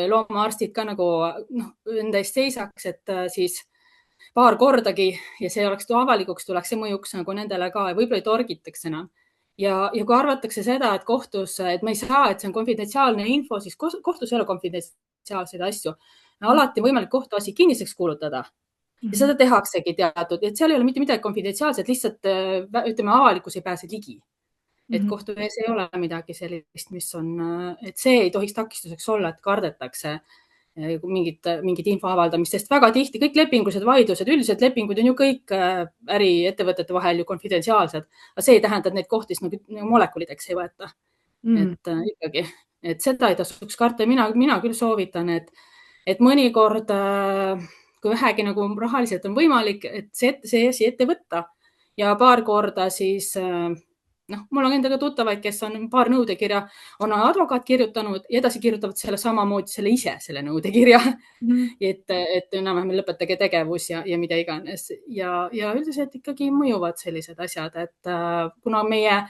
loomaarstid ka nagu enda eest seisaks, et siis paar kordagi ja see oleks avalikuks, tuleks see mõjuks nagu nendele ka ja võib-olla ei torgitaks enam. Ja kui arvatakse seda, et kohtus, et me ei saa, et see on konfidentsiaalne info, siis kohtus ei ole konfidentsiaalseid asju. Alati võimalik kohtuasi kinniseks kuulutada. Ja seda tehaksegi teatud, et seal ei ole mitte midagi konfidentsiaalset, lihtsalt ütleme, avalikkus ei pääse ligi. Et kohtu ees ei ole midagi sellist, mis on, et see ei tohiks takistuseks olla, et kardetakse mingit info avaldamist, sest väga tihti kõik lepingulised vaidlused, üldiselt lepingud on ju kõik äriettevõtete vahel ju konfidentsiaalsed, aga see ei tähenda, et neid kohtis nagu molekulideks ei võeta. Et ikkagi, et seda ei tasuks karta. Mina küll soovitan, et mõnikord kui vähegi nagu rahaliselt on võimalik, et see asi ette võtta ja paar korda siis, mul on endaga tuttavaid, kes on paar nõudekirja, on advokaat kirjutanud ja edasi kirjutavad selle samamoodi selle ise, selle nõudekirja, et enam-vähem lõpetage tegevus ja mida iganes. Ja üldiselt ikkagi mõjuvad sellised asjad, et kuna meie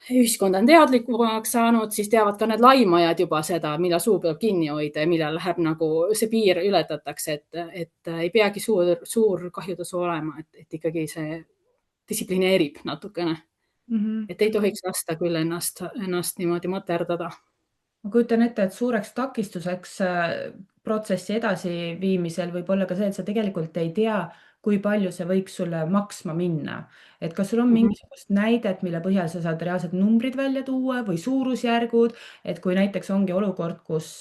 ühiskond on teadlikumaks saanud, siis teavad ka need laimajad juba seda, millal suu peab kinni hoida ja millal läheb nagu see piir ületatakse, et ei peagi suur kahjutasu olema, et ikkagi see distsiplineerib natukene. Et ei tohiks lasta küll ennast niimoodi materdada. Ma kujutan ette, et suureks takistuseks protsessi edasiviimisel võib olla ka see, et sa tegelikult ei tea, kui palju see võiks sulle maksma minna. Et kas sul on mingisugust näidet, mille põhjal sa saad reaalsed numbrid välja tuua või suurusjärgud, et kui näiteks ongi olukord, kus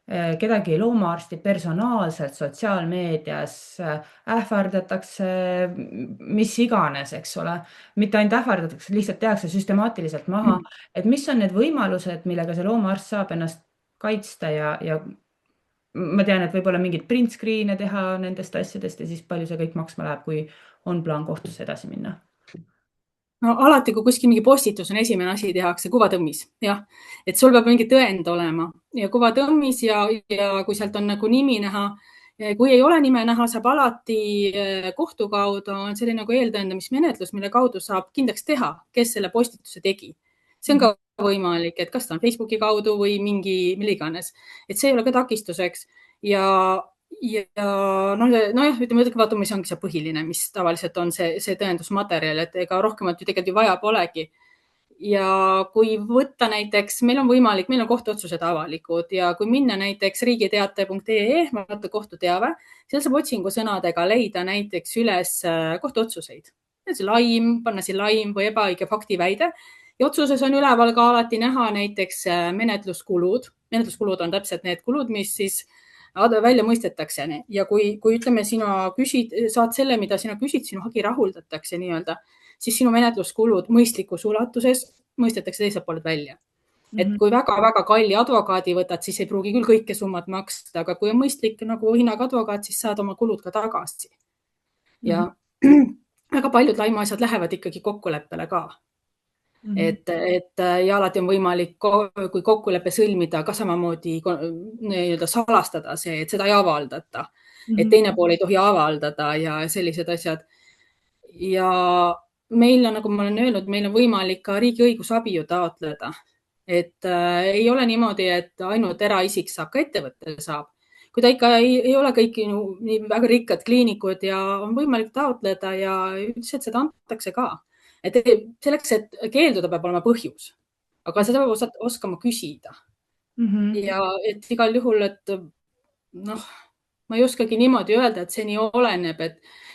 kedagi loomaarsti personaalselt sotsiaalmeedias ähvardatakse, mis iganes, eks ole. Mitte ainult ähvardatakse, lihtsalt tehakse süstemaatiliselt maha. Et mis on need võimalused, millega see loomaarst saab ennast kaitsta ja ma tean, et võib-olla mingid print screen'e teha nendest asjadest ja siis palju see kõik maksma läheb, kui on plaan kohtusse edasi minna? No alati, kui kuskil mingi postitus on esimene asi, tehakse kuvatõmmis. Jah, et sul peab mingi tõend olema ja kuvatõmmis ja kui sealt on nagu nimi näha, kui ei ole nime näha, saab alati kohtu kaudu, on selline nagu eeltõendamismenetlus, mille kaudu saab kindlaks teha, kes selle postituse tegi. See on ka võimalik, et kas ta on Facebooki kaudu või mille iganes. Et see ei ole ka takistuseks ja ütleme, kuvatõmmis ongi see põhiline, mis tavaliselt on see tõendusmaterjal, et ega rohkemat ju tegelikult vaja polegi. Ja kui võtta näiteks, meil on võimalik, meil on kohtuotsused avalikud ja kui minna näiteks riigiteate.ee, vaata kohtuteave, seal saab otsingusõnadega leida näiteks üles kohtuotsuseid. Panna siin laim või ebaõige faktiväide ja otsuses on üleval ka alati näha näiteks menetluskulud. Menetluskulud on täpselt need kulud, mis siis välja mõistetakse ja kui ütleme, sina saad selle, mida sina küsid, sinu hagi rahuldatakse nii-öelda, siis sinu menetluskulud mõistlikus ulatuses mõistetakse teiselt poolt välja. Et kui väga-väga kalli advokaadi võtad, siis ei pruugi küll kõike summat maksta, aga kui on mõistlik nagu hinnaga advokaat, siis saad oma kulud ka tagasi. Ja väga paljud laimuasjad lähevad ikkagi kokkuleppele ka. Ja alati on võimalik, kui kokkuleppe sõlmida, ka samamoodi nii-öelda salastada see, et seda ei avaldata. Et teine pool ei tohi avaldada ja sellised asjad. Ja meil on, nagu ma olen öelnud, meil on võimalik ka riigi õigusabi ju taotleda. Et ei ole niimoodi, et ainult eraisik saab, ka ettevõtte saab. Kui ta ikka ei ole kõik nii väga rikkad kliinikud ja on võimalik taotleda ja üldiselt seda antakse ka. Et selleks, et keelduda peab olema põhjus, aga seda peab oskama küsida. Ja et igal juhul, et ma ei oskagi niimoodi öelda, et see nii oleneb,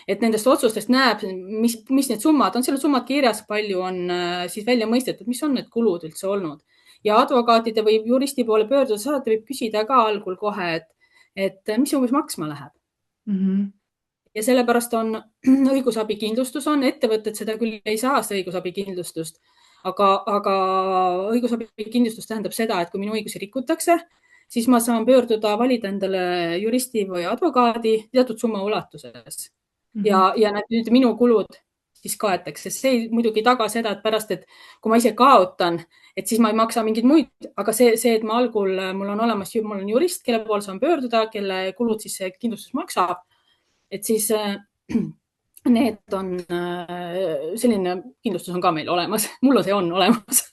et nendest otsustest näeb, mis need summad on, seal on summad kirjas, palju on siis välja mõistetud, mis on need kulud üldse olnud. Ja advokaatide või juristi poole pöördudes alati võib küsida ka algul kohe, et mis umbes maksma läheb. Ja sellepärast on õigusabikindlustus on, ettevõtted seda küll ei saa, see õigusabikindlustust, aga õigusabikindlustus tähendab seda, et kui minu õigusi rikutakse, siis ma saan pöörduda, valida endale juristi või advokaadi teatud summa ulatuses. Ja nüüd minu kulud siis kaetakse. See ei muidugi taga seda, et pärast, et kui ma ise kaotan, et siis ma ei maksa mingid muid, aga see, et ma algul, mul on jurist, kelle pool saan pöörduda, kelle kulud siis see kindlustus maksab, et siis need on, selline kindlustus on ka meil olemas. Mul see on olemas.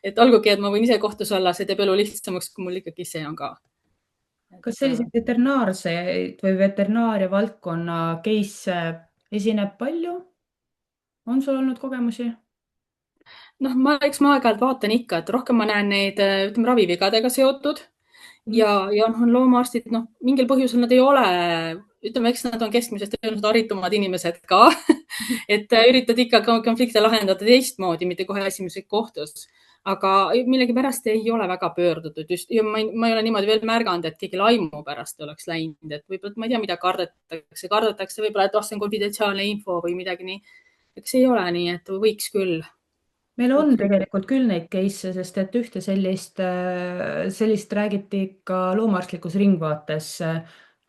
Et olgugi, et ma võin ise kohtus olla, see teeb elu lihtsamaks, kui mul ikkagi see on ka. Kas selliseid veterinaarseid või veterinaaria valdkonna case esineb palju? On sul olnud kogemusi? Eks ma aeg-ajalt vaatan ikka, et rohkem ma näen neid, ütleme, ravivigadega seotud ja on loomaarstid, mingil põhjusel nad ei ole, ütleme, eks nad on keskmisest haritumad inimesed ka, et üritad ikka konflikte lahendada teistmoodi, mitte kohe esimese kohtus. Aga millegipärast ei ole väga pöördutud just ja ma ei ole niimoodi veel märganud, et keegi laimu pärast oleks läinud, et võib-olla, ma ei tea, mida kardetakse võib-olla, et see on konfidentsiaalne info või midagi nii. Eks ei ole nii, et võiks küll. Meil on tegelikult küll neid case, sest et ühte sellist räägiti ka loomaarstlikus ringvaates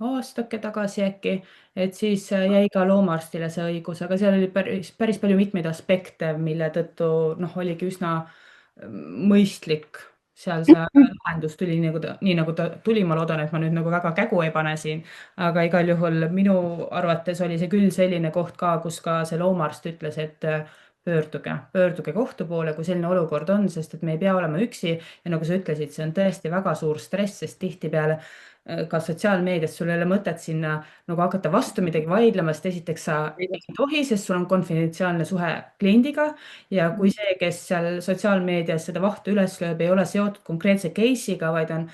aastake tagasi äkki, et siis jäi ka loomaarstile see õigus, aga seal oli päris palju mitmeid aspekte, mille tõttu oligi üsna mõistlik seal see lahendus tuli nii nagu ta tuli. Ma loodan, et ma nüüd nagu väga kägu ei pane siin, aga igal juhul minu arvates oli see küll selline koht ka, kus ka see loomaarst ütles, et pöörduge kohtu poole, kui selline olukord on, sest et me ei pea olema üksi ja nagu sa ütlesid, see on tõesti väga suur stress, sest tihtipeale ka sotsiaalmeedias sul ei ole mõtet sinna nagu hakata vastu midagi vaidlema, sest esiteks sa ei tohi, sest sul on konfidentsiaalne suhe kliendiga ja kui see, kes seal sotsiaalmeedias seda vahtu üles lööb, ei ole seotud konkreetse case'iga, vaid on,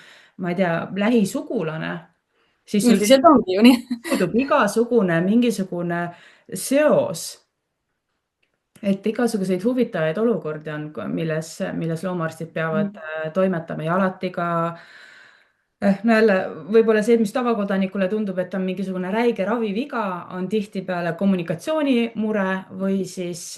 ma ei tea, lähisugulane, siis üldiselt ongi ju nii. Puudub igasugune mingisugune seos. Et igasuguseid huvitavaid olukordi on, milles loomaarstid peavad toimetama ja alati ka jälle võib-olla see, mis tavakodanikule tundub, et on mingisugune räige raviviga, on tihtipeale kommunikatsioonimure või siis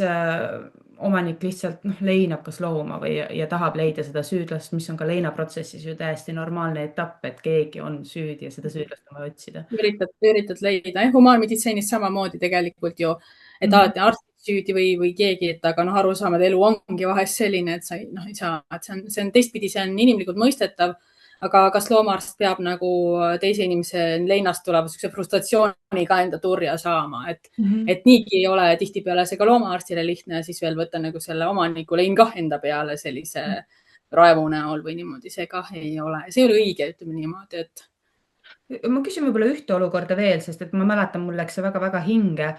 omanik lihtsalt leinab kas looma ja tahab leida seda süüdlast, mis on ka leinaprotsessis ju täiesti normaalne etapp, et keegi on süüdi ja seda süüdlast on vaja otsida. Üritad leida. Humaanmeditsiinis samamoodi tegelikult ju, et alati arstid süüdi või keegi, et aga arusaamade elu ongi vahest selline, et sa ei saa, et see on teistpidi, see on inimlikult mõistetav. Aga kas loomaarst peab nagu teise inimese leinast tuleva frustratsiooniga enda turja saama, et niigi ei ole tihtipeale see ka loomaarstile lihtne, siis veel võtta nagu selle omaniku lein kah enda peale sellise raevu näol või niimoodi, see kah ei ole. See ei ole õige, ütleme niimoodi, et. Ma küsin võib-olla ühte olukorda veel, sest et ma mäletan, mul läks see väga-väga hinge.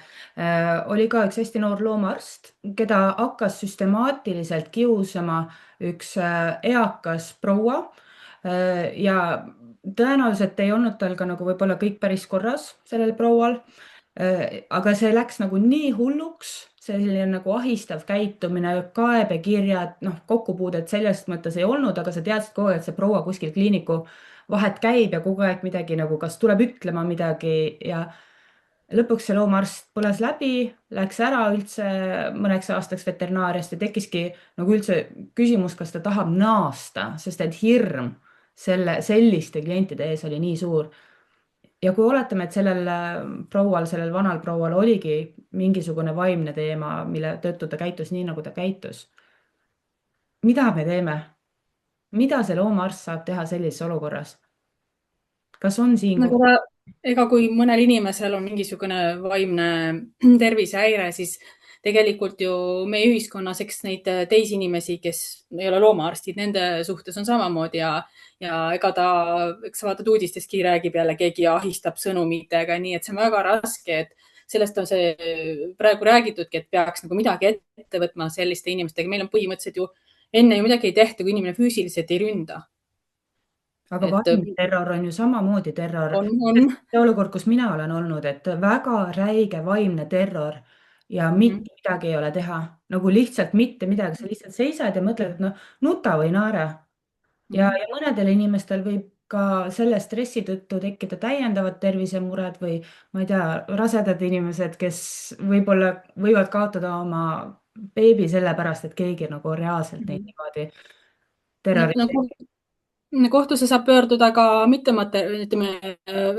Oli ka üks hästi noor loomaarst, keda hakkas süstemaatiliselt kiusama üks eakas proua. Ja tõenäoliselt ei olnud tal ka nagu võib-olla kõik päris korras sellel proual, aga see läks nagu nii hulluks selline nagu ahistav käitumine, kaebekirjad, noh, kokkupuudet sellest mõttes ei olnud, aga sa teadsid kogu aeg, et see proua kuskil kliiniku vahet käib ja kogu aeg midagi nagu, kas tuleb ütlema midagi ja lõpuks see loomaarst põles läbi, läks ära üldse mõneks aastaks veterinaariast ja tekkiski nagu üldse küsimus, kas ta tahab naasta, sest et hirm selliste klientide ees oli nii suur. Ja kui oletame, et sellel proual, sellel vanal proual oligi mingisugune vaimne teema, mille tõttu ta käitus nii, nagu ta käitus. Mida me teeme? Mida see loomaarst saab teha sellises olukorras? Kas on siin nagu ta, ega kui mõnel inimesel on mingisugune vaimne tervisehäire, siis tegelikult ju meie ühiskonnas, eks neid teisi inimesi, kes ei ole loomaarstid, nende suhtes on samamoodi ja ega ta, eks sa vaatad uudisteski räägib jälle, keegi ahistab sõnumitega, nii et see on väga raske, et sellest on see praegu räägitudki, et peaks nagu midagi ette võtma selliste inimestega. Meil on põhimõtteliselt ju enne ju midagi ei tehta, kui inimene füüsiliselt ei ründa. aga vaimne terror on ju samamoodi terror. See olukord, kus mina olen olnud, et väga räige vaimne terror ja mitte midagi ei ole teha. Nagu lihtsalt mitte midagi. Sa lihtsalt seisad ja mõtled, et noh, nuta või naera. Ja mõnedel inimestel võib ka selle stressi tõttu tekkida täiendavad tervisemured või ma ei tea, rasedad inimesed, kes võib-olla võivad kaotada oma beebi sellepärast, et keegi nagu reaalselt neid niimoodi terroriseerib. Kohtusse saab pöörduda ka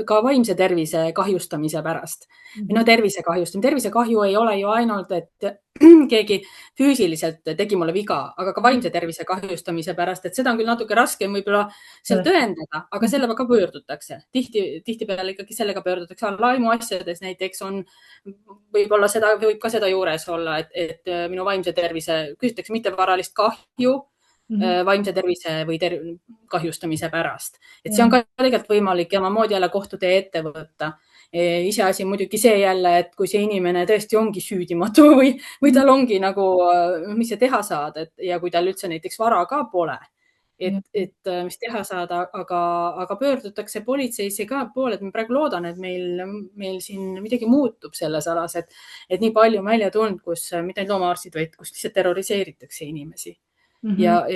ka vaimse tervise kahjustamise pärast. No tervisekahju ei ole ju ainult, et keegi füüsiliselt tegi mulle viga, aga ka vaimse tervise kahjustamise pärast, et seda on küll natuke raskem võib-olla seal tõendada, aga sellega ka pöördutakse. Tihtipeale ikkagi sellega pöördutakse. Laimuasjades näiteks on võib-olla võib ka seda juures olla, et minu vaimse tervise küsitakse mittevaralist kahju vaimse tervise või kahjustamise pärast. Et see on ka tegelikult võimalik ja samamoodi jälle kohtutee ette võtta. Iseasi muidugi see jälle, et kui see inimene tõesti ongi süüdimatu või tal ongi nagu, mis see teha saad ja kui tal üldse näiteks vara ka pole, et mis teha saada, aga pöördutakse politseisse ka poole, et ma praegu loodan, et meil siin midagi muutub selles alas, et nii palju on välja tulnud, kus mitte ainult loomaarstid, vaid kus lihtsalt terroriseeritakse inimesi. Ja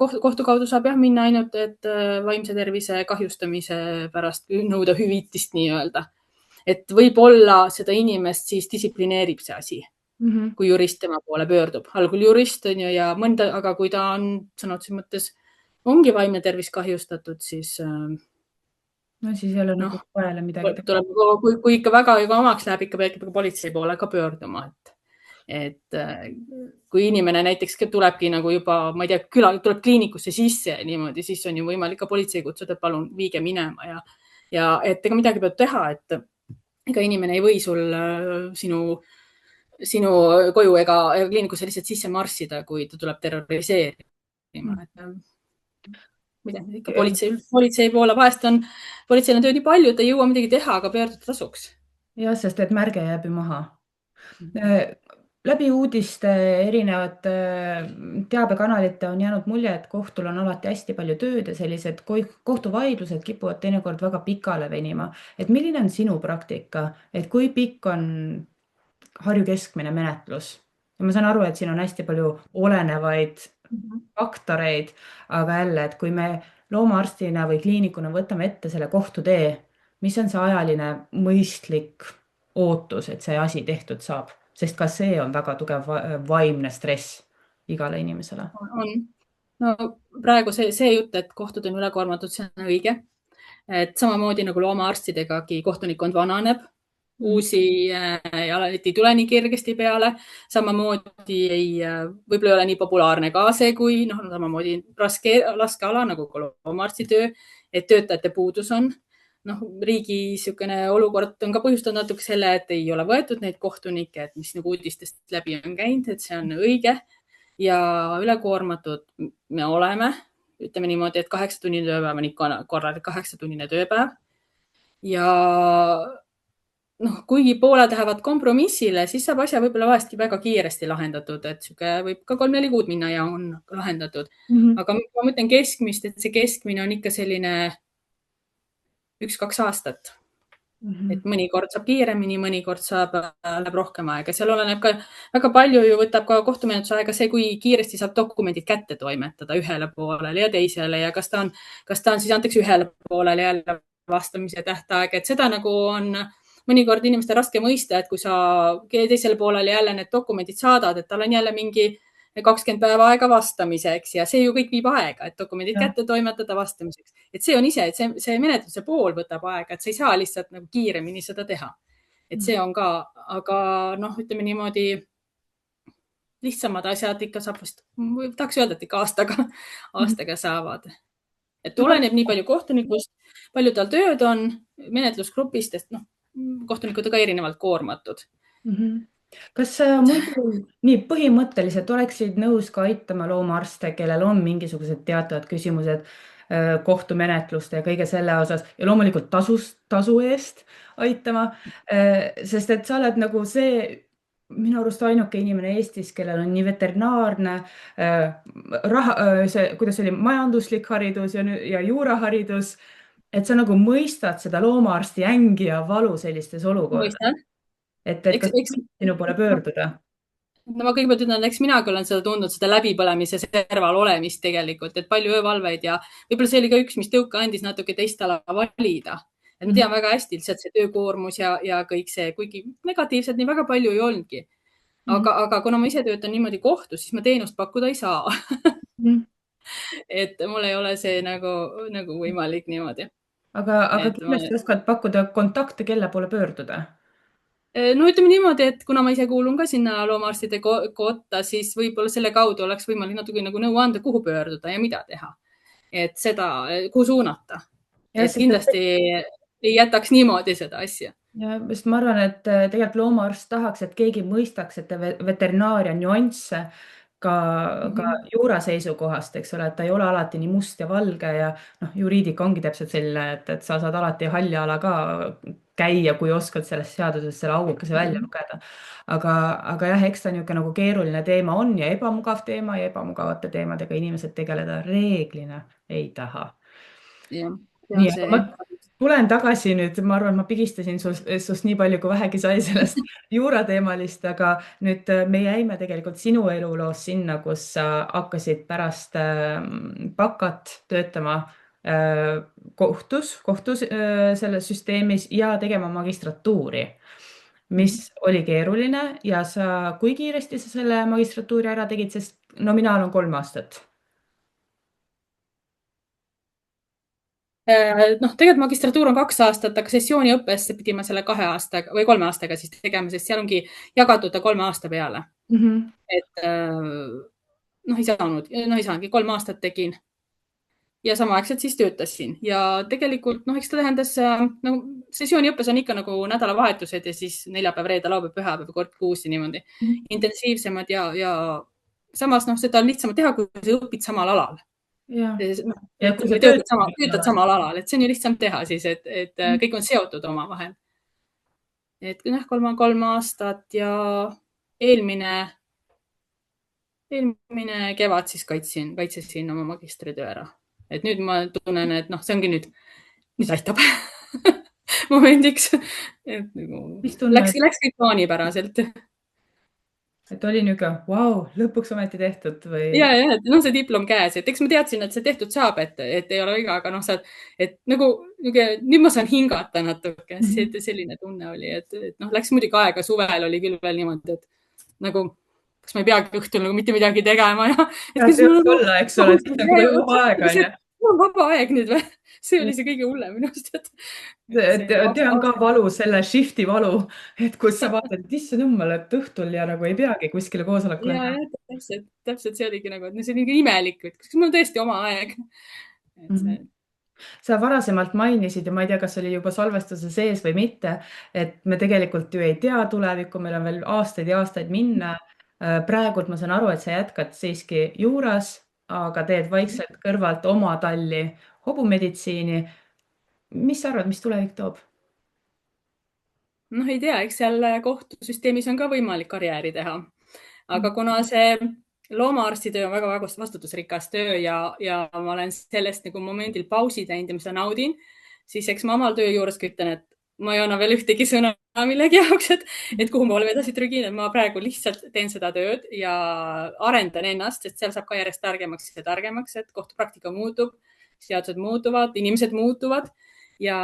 kohtu kaudu saab minna ainult, et vaimse tervise kahjustamise pärast nõuda hüvitist nii-öelda. Et võib-olla seda inimest siis distsiplineerib see asi, kui jurist tema poole pöördub. Algul jurist on ju ja aga kui ta on sõna otseses mõttes ongi vaimne tervis kahjustatud, siis no siis ei ole nagu vajale midagi teha. Kui ikka väga omaks läheb, ikka peab politsei poole ka pöörduma, et kui inimene näiteks tulebki nagu juba, ma ei tea, tuleb kliinikusse sisse niimoodi, siis on ju võimalik ka politsei kutsuda, et palun viige minema ja et ega midagi peab teha, et ega inimene ei või sul sinu koju ega kliinikusse lihtsalt sisse marssida, kui ta tuleb terroriseerima. Ikka politsei poole vahest on, politseil on tööd nii palju, et ei jõua midagi teha, aga pöörduda tasuks. Jah, sest et märge jääb ju maha. Läbi uudiste erinevate teabekanalite on jäänud mulje, et kohtul on alati hästi palju tööd ja sellised kohtuvaidlused kipuvad teinekord väga pikale venima. Et milline on sinu praktika, et kui pikk on Harju keskmine menetlus? Ja ma saan aru, et siin on hästi palju olenevaid faktoreid, aga jälle, et kui me loomaarstina või kliinikuna võtame ette selle kohtutee, mis on see ajaline mõistlik ootus, et see asi tehtud saab? Sest ka see on väga tugev vaimne stress igale inimesele. No praegu see jutt, et kohtud on ülekoormatud, see on õige. Et samamoodi nagu loomaarstidegagi kohtunikkond vananeb, uusi ei tule nii kergesti peale, samamoodi võib-olla ei ole nii populaarne ka see, kui samamoodi raske ala nagu loomaarsti töö, et töötajate puudus on. Riigi niisugune olukord on ka põhjustanud natuke selle, et ei ole võetud neid kohtunikke, et mis nagu uudistest läbi on käinud, et see on õige ja ülekoormatud me oleme, ütleme niimoodi, et 8-tunnine tööpäev on ikka korralik 8-tunnine tööpäev ja kuigi pooled lähevad kompromissile, siis saab asja võib-olla vahestki väga kiiresti lahendatud, et võib ka 3-4 kuud minna ja on lahendatud. Aga ma mõtlen keskmist, et see keskmine on ikka selline 1-2 aastat. et mõnikord saab kiiremini, mõnikord läheb rohkem aega. Seal oleneb ka väga palju ju võtab ka kohtumenetluse aega see, kui kiiresti saab dokumendid kätte toimetada ühele poolele ja teisele ja kas ta on siis antakse ühele poolele jälle vastamise tähtaeg, et seda nagu on mõnikord inimestel raske mõista, et kui sa teisele poolele jälle need dokumendid saadad, et tal on jälle mingi 20 päeva aega vastamiseks ja see ju kõik viib aega, et dokumendid kätte toimetada vastamiseks. Et see on ise, et see menetluse pool võtab aega, et sa ei saa lihtsalt nagu kiiremini seda teha. Et see on ka, aga noh, ütleme niimoodi lihtsamad asjad ikka saab vast, tahaks öelda, et ikka aastaga saavad. Et oleneb nii palju kohtunikust, palju tal tööd on, menetlusgrupist, et noh, kohtunikud on ka erinevalt koormatud. Kas sa muidu nii põhimõtteliselt oleksid nõus ka aitama loomaarste, kellel on mingisugused teatavad küsimused kohtumenetluste ja kõige selle osas ja loomulikult tasu eest aitama, sest et sa oled nagu see minu arust ainuke inimene Eestis, kellel on nii veterinaarne kuidas oli majanduslik haridus ja juuraharidus, et sa nagu mõistad seda loomaarsti ängi ja valu sellistes olukordades. Et kas sinu poole pöörduda? No ma kõigepealt ütlen, eks minagi olen seda tundnud, seda läbipõlemise serval olemist tegelikult, et palju öövalveid ja võib-olla see oli ka üks, mis tõuke andis natuke teist ala valida. Et ma tean väga hästi lihtsalt see töökoormus ja kõik see, kuigi negatiivselt nii väga palju ei olnudki. Aga kuna ma ise töötan niimoodi kohtus, siis ma teenust pakkuda ei saa. Et mul ei ole see nagu võimalik niimoodi. Aga kindlasti oskad pakkuda kontakte, kelle poole pöörduda? No ütleme niimoodi, et kuna ma ise kuulun ka sinna loomaarstide kotta, siis võib-olla selle kaudu oleks võimalik natuke nagu nõu anda, kuhu pöörduda ja mida teha. Et seda, kuhu suunata. Et kindlasti ei jätaks niimoodi seda asja. Ja sest ma arvan, et tegelikult loomaarst tahaks, et keegi mõistaks, et veterinaaria nüansse ka juura seisukohast, eks ole, et ta ei ole alati nii must ja valge ja juriidika ongi täpselt selline, et sa saad alati halli ala ka käia, kui oskad sellest seadusest selle augukese välja lugeda. Aga jah, eks ta niisugune nagu keeruline teema on ja ebamugav teema ja ebamugavate teemadega inimesed tegeleda reeglina ei taha. Nii, aga ma tulen tagasi nüüd, ma arvan, ma pigistasin sust nii palju, kui vähegi sai sellest juurateemalist, aga nüüd me jäime tegelikult sinu eluloos sinna, kus sa hakkasid pärast bakat töötama kohtus selles süsteemis ja tegema magistratuuri, mis oli keeruline ja kui kiiresti sa selle magistratuuri ära tegid, sest nominaal on 3 aastat. Tegelikult magistratuur on 2 aastat, aga sessiooniõppesse pidime selle 2 aastaga või 3 aastaga siis tegema, sest seal ongi jagatud 3 aasta peale. Et ei saanudki, 3 aastat tegin ja samaaegselt siis töötasin ja tegelikult eks ta tähendas, sessiooniõppes on ikka nagu nädalavahetused ja siis neljapäev, reede, laupäev, pühapäev, kord kuus ja niimoodi intensiivsemad ja samas seda on lihtsam teha, kui sa õpid samal alal. Töötad samal alal, et see on ju lihtsam teha siis, et kõik on seotud omavahel. Et 3 aastat ja eelmine kevad siis kaitsesin oma magistritöö ära. Et nüüd ma tunnen, et see ongi nüüd aitab momendiks. Läks kõik plaanipäraselt. Et oli niisugune, vau, lõpuks ometi tehtud või? Ja, see diplom käes, et eks ma teadsin, et see tehtud saab, et ei ole viga, aga et nagu nüüd ma saan hingata natuke, selline tunne oli, et läks muidugi aega, suvel oli küll veel niimoodi, et nagu kas ma ei peagi õhtul nagu mitte midagi tegema ja. Ja see võiks olla, eks ole, et see on vaba aeg, on ju. On vaba aeg nüüd või? See oli see kõige hullem minu arust. Tean ka valu, selle shifti valu, et kus sa vaatad, et isse nõmmal, et õhtul ja nagu ei peagi kuskile koosolekule. Ja, täpselt see oligi nagu, et see on nii imelik, et kas mul on tõesti oma aeg. Sa varasemalt mainisid ja ma ei tea, kas oli juba salvestuse sees või mitte, et me tegelikult ju ei tea tulevikku, meil on veel aastaid ja aastaid minna. Praegult ma saan aru, et sa jätkad siiski juuras, aga teed vaikselt kõrvalt oma talli hobumeditsiini. Mis sa arvad, mis tulevik toob? Ei tea, eks seal kohtusüsteemis on ka võimalik karjääri teha. Aga kuna see loomaarstitöö on väga vastutusrikas töö ja ma olen sellest nagu momendil pausi teinud ja mis ma naudin, siis eks ma omal töö juures ütlen, et ma ei anna veel ühtegi sõna millegi jaoks, et kuhu ma edasi trügin, et ma praegu lihtsalt teen seda tööd ja arendan ennast, et seal saab ka järjest targemaks ja targemaks, et kohtupraktika muutub, seadused muutuvad, inimesed muutuvad ja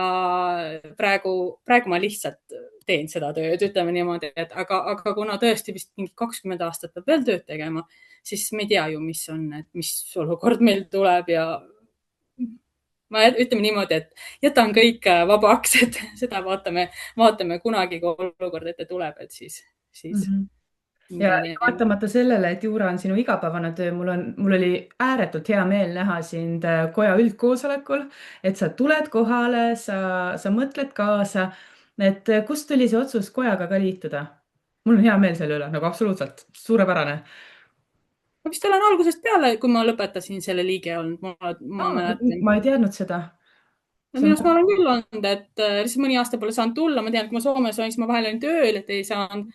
praegu ma lihtsalt teen seda tööd, ütleme niimoodi, et aga kuna tõesti vist mingi 20 aastat peab veel tööd tegema, siis me ei tea ju, mis on, et mis olukord meil tuleb ja ma ütleme niimoodi, et jätan kõik vabaks, et seda vaatame kunagi, kui olukord ette tuleb, et siis Mhm. Ja midagi. vaatamata sellele, et juura on sinu igapäevane töö, mul oli ääretult hea meel näha sind koja üldkoosolekul, et sa tuled kohale, sa mõtled kaasa, et kust tuli see otsus kojaga ka liituda? Mul on hea meel selle üle, nagu absoluutselt suurepärane. Ma vist olen algusest peale, kui ma lõpetasin selle liige olnud, ma mäletan. Ma ei teadnud seda. No See minu arust ma on... olen küll olnud, et lihtsalt mõni aasta pole saanud tulla, ma tean, et kui ma Soomes olin, siis ma vahel olin tööl, et ei saanud.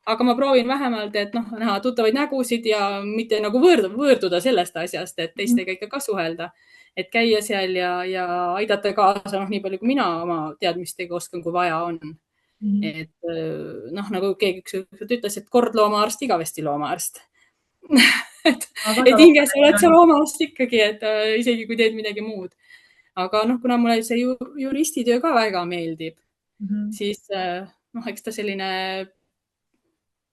Aga ma proovin vähemalt, et noh, näha tuttavaid nägusid ja mitte nagu võõrduda sellest asjast, et teistega ikka ka suhelda, et käia seal ja aidata kaasa, noh, nii palju kui mina oma teadmistega oskan, kui vaja on. Et noh, nagu keegi ükskord ütles, et kord loomaarst, igavesti loomaarst. et hinges oled sa loomaarst ikkagi, et isegi kui teed midagi muud. Aga noh, kuna mulle see juristitöö ka väga meeldib, siis noh, eks ta selline,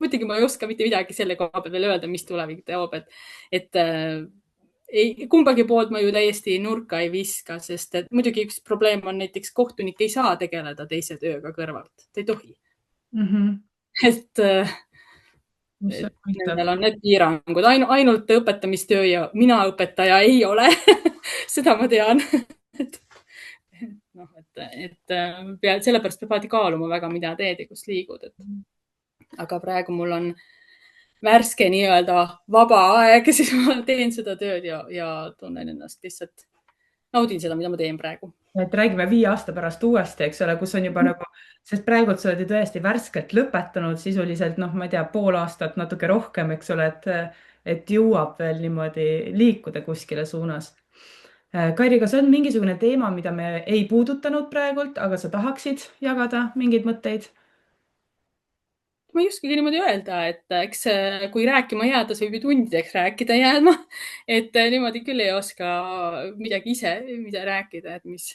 muidugi ma ei oska mitte midagi selle koha peal veel öelda, mis tulevik toob, et kumbagi poolt ma ju täiesti nurka ei viska, sest et muidugi üks probleem on näiteks kohtunik ei saa tegeleda teise tööga kõrvalt, ta ei tohi. et nendel on need piirangud, ainult õpetamistöö ja mina õpetaja ei ole seda ma tean. noh, sellepärast peab alati kaaluma väga, mida teed ja kus liigud. aga praegu mul on värske nii-öelda vaba aeg, siis ma teen seda tööd ja tunnen ennast lihtsalt, naudin seda, mida ma teen praegu. et räägime 5 aasta pärast uuesti, eks ole, kus on juba nagu, sest praegu sa oled ju tõesti värskelt lõpetanud sisuliselt, noh, ma ei tea, pool aastat, natuke rohkem, eks ole, et jõuab veel niimoodi liikuda kuskile suunas. Kairi, kas on mingisugune teema, mida me ei puudutanud praegult, aga sa tahaksid jagada mingeid mõtteid? ma ei oskagi niimoodi öelda, et eks kui rääkima jääda, see võib ju tundideks rääkida jääma. et niimoodi küll ei oska midagi ise, mida rääkida, et mis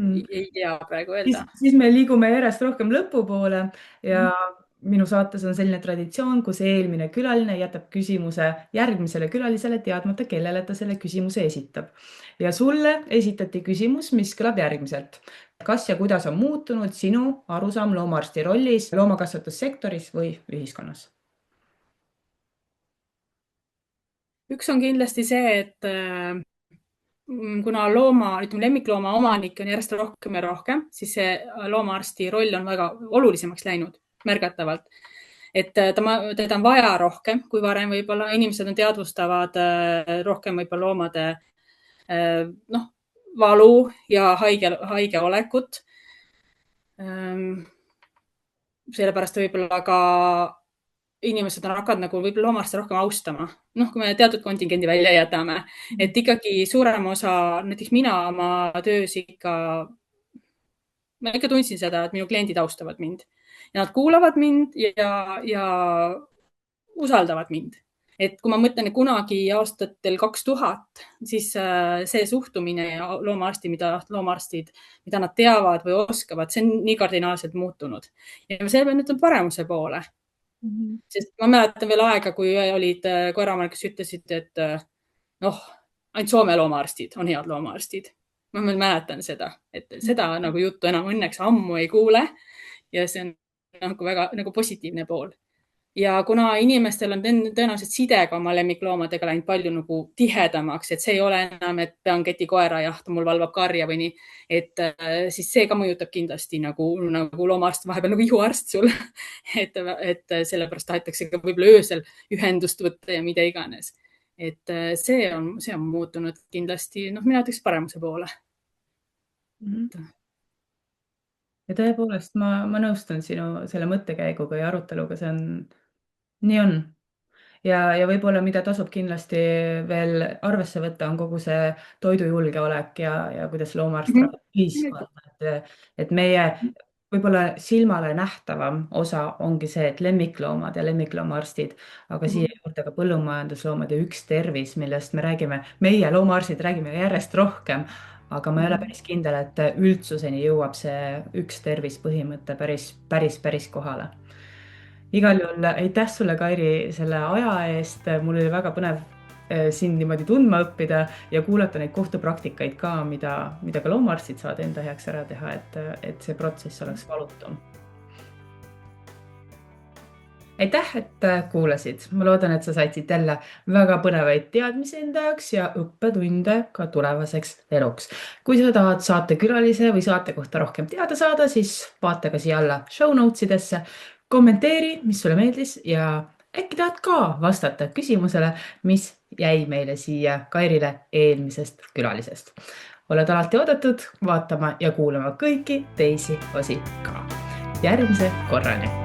ei tea praegu öelda. Siis me liigume järjest rohkem lõpu poole ja minu saates on selline traditsioon, kus eelmine külaline jätab küsimuse järgmisele külalisele teadmata, kellele ta selle küsimuse esitab. Ja sulle esitati küsimus, mis kõlab järgmiselt. Kas ja kuidas on muutunud sinu arusaam loomaarsti rollis loomakasvatussektoris või ühiskonnas? üks on kindlasti see, et kuna lemmiklooma omanikke on järjest rohkem ja rohkem, siis see loomaarsti roll on väga olulisemaks läinud märgatavalt. et teda on vaja rohkem kui varem, võib-olla inimesed teadvustavad rohkem võib-olla loomade noh, valu ja haige olekut. sellepärast võib-olla ka inimesed on hakanud nagu võib-olla loomaarste rohkem austama. noh, kui me teatud kontingendi välja jätame, et ikkagi suurem osa, näiteks mina oma töös ma ikka tundsin seda, et minu kliendid austavad mind ja nad kuulavad mind ja usaldavad mind. et kui ma mõtlen, et kunagi aastatel 2000, siis see suhtumine ja loomaarstid, mida nad teavad või oskavad, see on nii kardinaalselt muutunud ja see nüüd on paremuse poole. Sest ma mäletan veel aega, kui olid koeraomanikud, kes ütlesid, et noh, ainult Soome loomaarstid on head loomaarstid. Ma mäletan seda, et seda nagu juttu enam õnneks ammu ei kuule ja see on nagu väga nagu positiivne pool. Ja kuna inimestel on tõenäoliselt sidega oma lemmikloomadega läinud palju nagu tihedamaks, et see ei ole enam, et pean ketikoera ja ta mul valvab karja või nii, et siis see ka mõjutab kindlasti nagu loomaarst, vahepeal nagu ihuarst sul. et sellepärast tahetakse ka võib-olla öösel ühendust võtta ja mida iganes. et see on muutunud kindlasti, noh, mina ütleks paremuse poole. Ja tõepoolest, ma nõustun sinu selle mõttekäiguga ja aruteluga, nii on. ja võib-olla, mida tasub kindlasti veel arvesse võtta, on kogu see toidujulgeolek ja kuidas loomaarst ravib ühiskonda, et meie võib-olla silmale nähtavam osa ongi see, et lemmikloomad ja lemmikloomaarstid, aga siia juurde ka põllumajandusloomad ja üks tervis, millest me räägime, meie loomaarstid räägime järjest rohkem, aga ma ei ole päris kindel, et üldsuseni jõuab see üks tervis põhimõte päris kohale. Igal juhul aitäh sulle, Kairi, selle aja eest. Mul oli väga põnev sind niimoodi tundma õppida ja kuulata neid kohtupraktikaid ka, mida ka loomaarstid saavad enda heaks ära teha, et see protsess oleks valutum. Aitäh, et kuulasid. Ma loodan, et sa said siit jälle väga põnevaid teadmisi enda jaoks ja õppetunde ka tulevaseks eluks. Kui sa tahad saatekülalise või saate kohta rohkem teada saada, siis vaata ka siia alla show notes idesse, kommenteeri, mis sulle meeldis ja äkki tahad ka vastata küsimusele, mis jäi meile siia Kairile eelmisest külalisest. Oled alati oodatud vaatama ja kuulama kõiki teisi osi ka. Järgmise korrani!